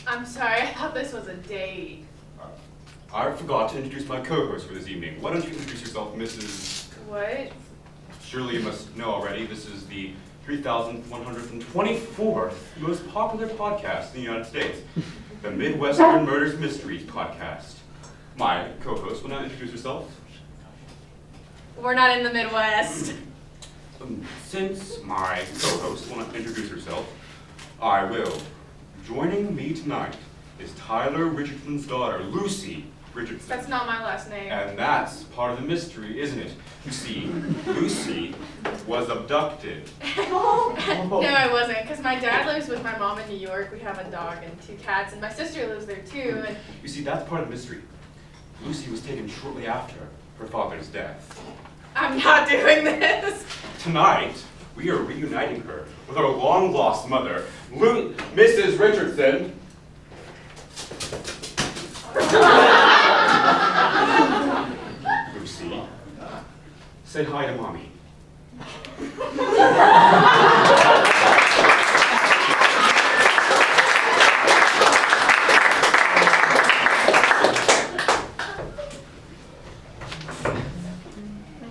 I'm sorry, I thought this was a date. I forgot to introduce my co-host for this evening. Why don't you introduce yourself, Mrs. What? Surely you must know already, this is the 3,124th most popular podcast in the United States, the Midwestern Murders Mysteries podcast. My co-host will now introduce herself. We're not in the Midwest. Since my co-host will not introduce herself, I will. Joining me tonight is Tyler Richardson's daughter, Lucy Richardson. That's not my last name. And that's part of the mystery, isn't it? You see, Lucy was abducted. No, I wasn't, because my dad lives with my mom in New York. We have a dog and 2 cats, and my sister lives there too. And You see, that's part of the mystery. Lucy was taken shortly after her father's death. I'm not doing this. Tonight, we are reuniting her with her long-lost mother, Mrs. Richardson. Lucy, say hi to Mommy.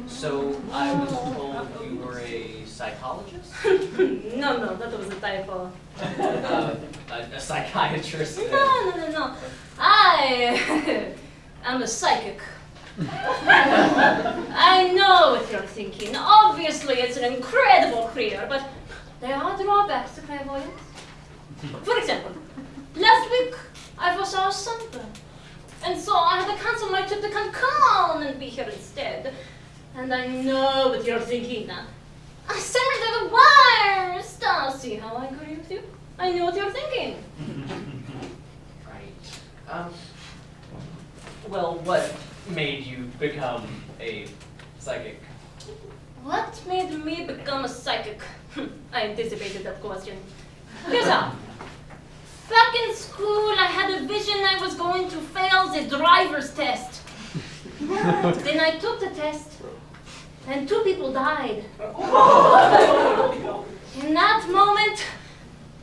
So I was told you were a psychologist? No, that was a typo. A psychiatrist? No. I am a psychic. I know what you're thinking. Obviously, it's an incredible career, but there are drawbacks to clairvoyance. For example, last week I foresaw something, and so I had to cancel my trip to Cancun and be here instead. And I know what you're thinking. I simmered through the wires. See how I agree with you? I know what you're thinking. Right. Well, what made you become a psychic? What made me become a psychic? I anticipated that question. Here's how. Back in school, I had a vision I was going to fail the driver's test. Then I took the test, and 2 people died. In that moment,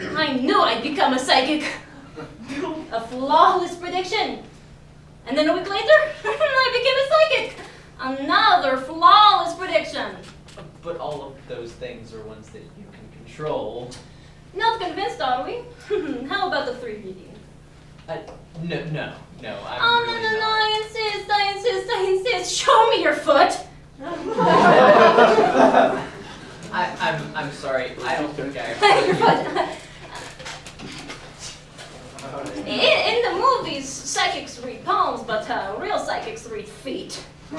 I knew I'd become a psychic. A flawless prediction. And then a week later, I became a psychic. Another flawless prediction. But all of those things are ones that you can control. Not convinced, are we? How about the 3 reading? No, I'm really No, not. I insist. Show me your foot. I'm sorry. I don't think I. Your foot. In the movies, psychics read palms, but real psychics read feet. I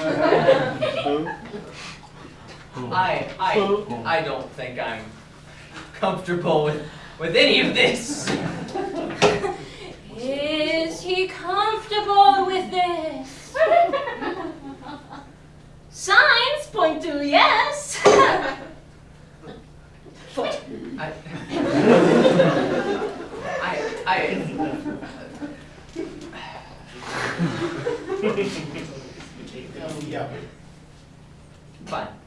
don't think I'm comfortable with any of this. Is he comfortable with this? Signs point to yes. Foot.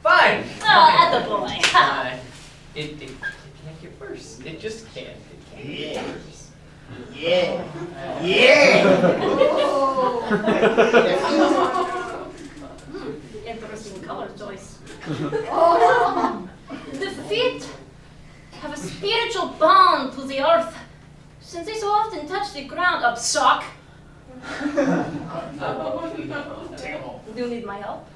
Fine. Oh, attaboy. It can't get worse. It just can't. It can't get worse. Interesting color choice. The feet have a spiritual bond to the earth, since they so often touch the ground. Up, sock. Do you need my help?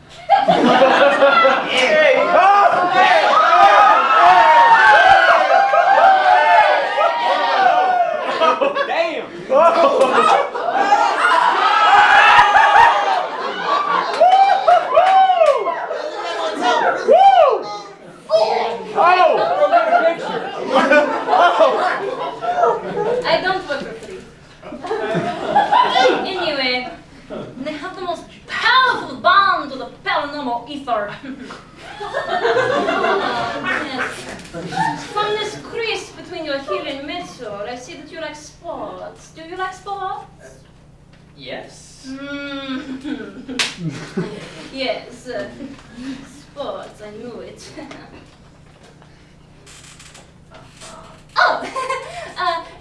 Damn! Oh! Yes. From this crease between your heel and midsole, I see that you like sports. Do you like sports? Yes. Yes. Sports, I knew it. Oh!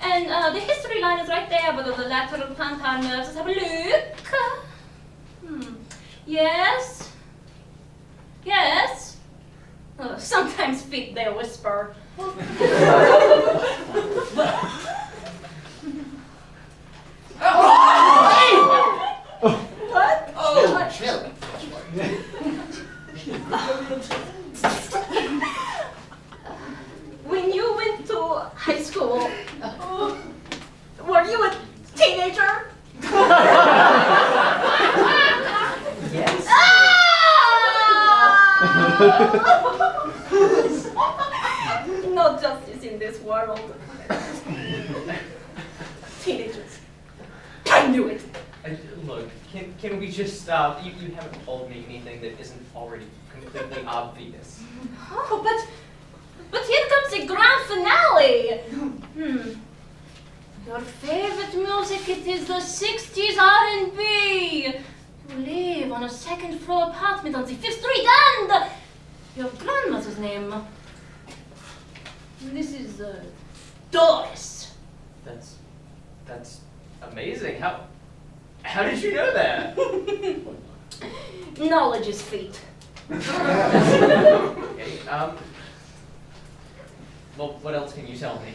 And the history line is right there below the lateral plantar nerves. Let's have a look. Yes? Yes? Oh, sometimes feet, they whisper. What? Oh, chill. When you went to high school, were you a teenager? Yes. No justice in this world. Teenagers. I knew it. Look, can we just stop? You haven't told me anything that isn't already completely obvious. Oh, but here comes the grand finale. Your favorite music, it is the 60s R&B. You live on a second floor apartment on the 5th Street and your grandmother's name. This is Doris. That's amazing. How did you know that? Knowledge is fate. Okay, well, what else can you tell me?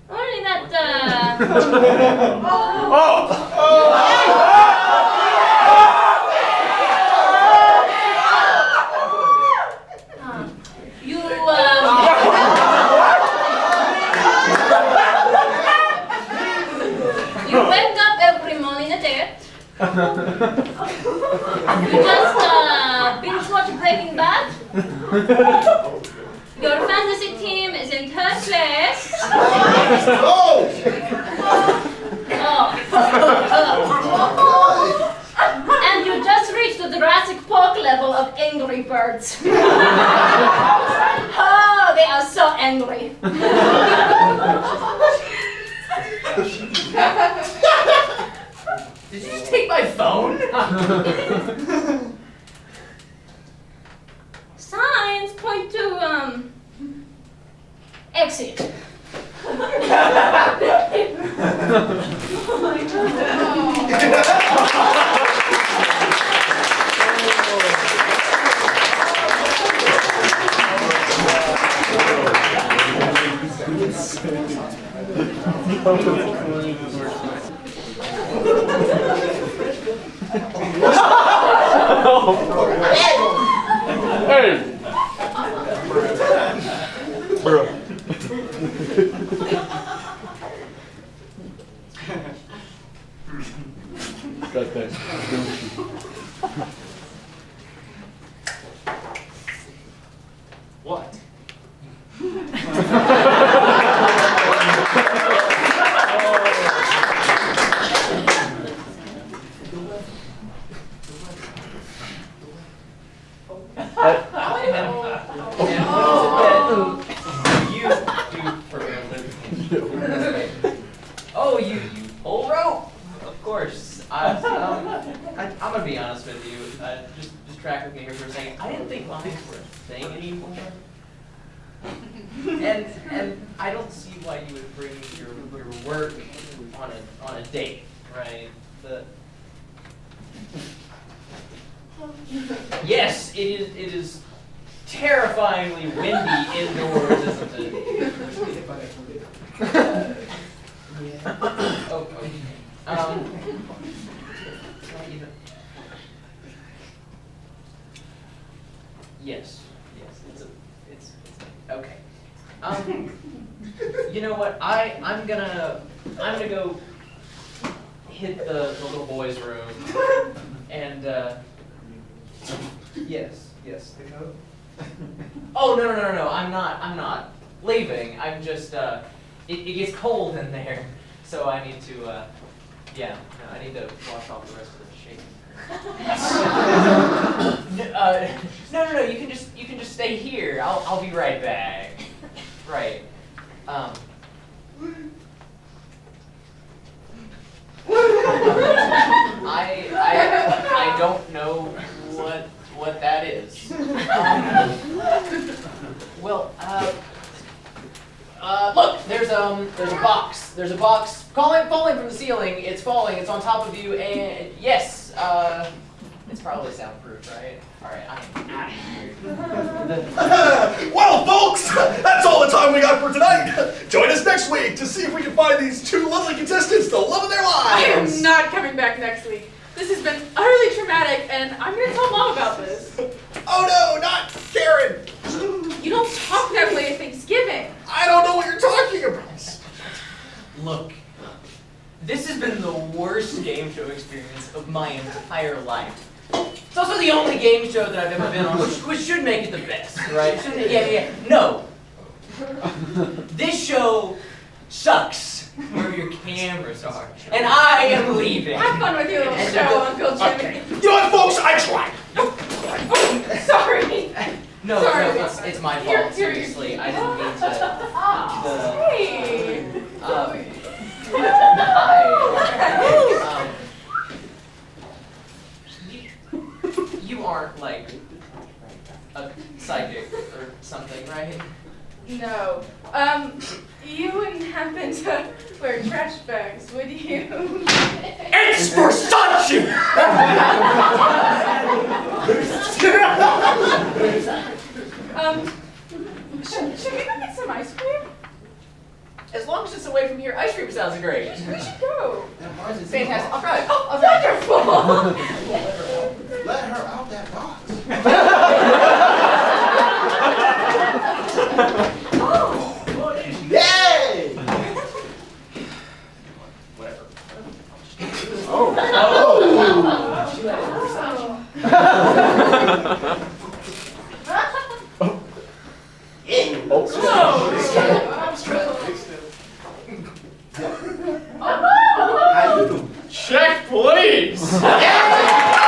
Only that, you, you wake up every morning at 8. You just, binge watch Breaking Bad. Your fantasy team is in third place. Oh! And you just reached the Jurassic Park level of Angry Birds. Oh, they are so angry. Did you just take my phone? Signs point to, exit. Hey! Bro. Got that. What? You do for a living. Oh, you pull rope. Of course. I'm gonna be honest with you. Just track with me here for a second. I didn't think lines were a thing anymore. And I don't see why you would bring your work on a date, right? Yes, it is terrifyingly windy indoors, isn't it? Okay. Yes, it's okay. You know what? I'm gonna go hit the little boy's room and yes, the code. Oh no! I'm not leaving. I'm just it gets cold in there, so I need to Yeah, no, I need to wash off the rest of the shaking. No. You can just stay here. I'll be right back. Right. I don't know what that is. Look, there's a box. There's a box falling from the ceiling. It's falling. It's on top of you, and yes, it's probably soundproof, right? All right, I'm out of here. Well, folks, that's all the time we got for tonight. Join us next week to see if we can find these two lovely contestants the love of their I am lives. not coming back next week. This has been utterly traumatic, and I'm here to tell Mom about this. Oh no, not Karen. You don't talk that way at Thanksgiving. I don't know what you're talking about. Look, this has been the worst game show experience of my entire life. It's also the only game show that I've ever been on, which should make it the best, right? Yeah. No. This show sucks. Where your cameras are. And I am leaving. Have fun with your little show, Uncle Jimmy. You know what, folks? I tried. Sorry. No, Sorry. it's my Here, fault. here. Seriously, I didn't mean to. Hey. Hi. You aren't like a psychic or something, right? No. You wouldn't happen to wear trash bags, would you? It's Versace! Should we go get some ice cream? As long as it's away from here, ice cream sounds great. We should go. Fantastic. I'll drive. Oh, wonderful! Let her out that box. Yay! Whatever. How you doing? Check, please. Yeah.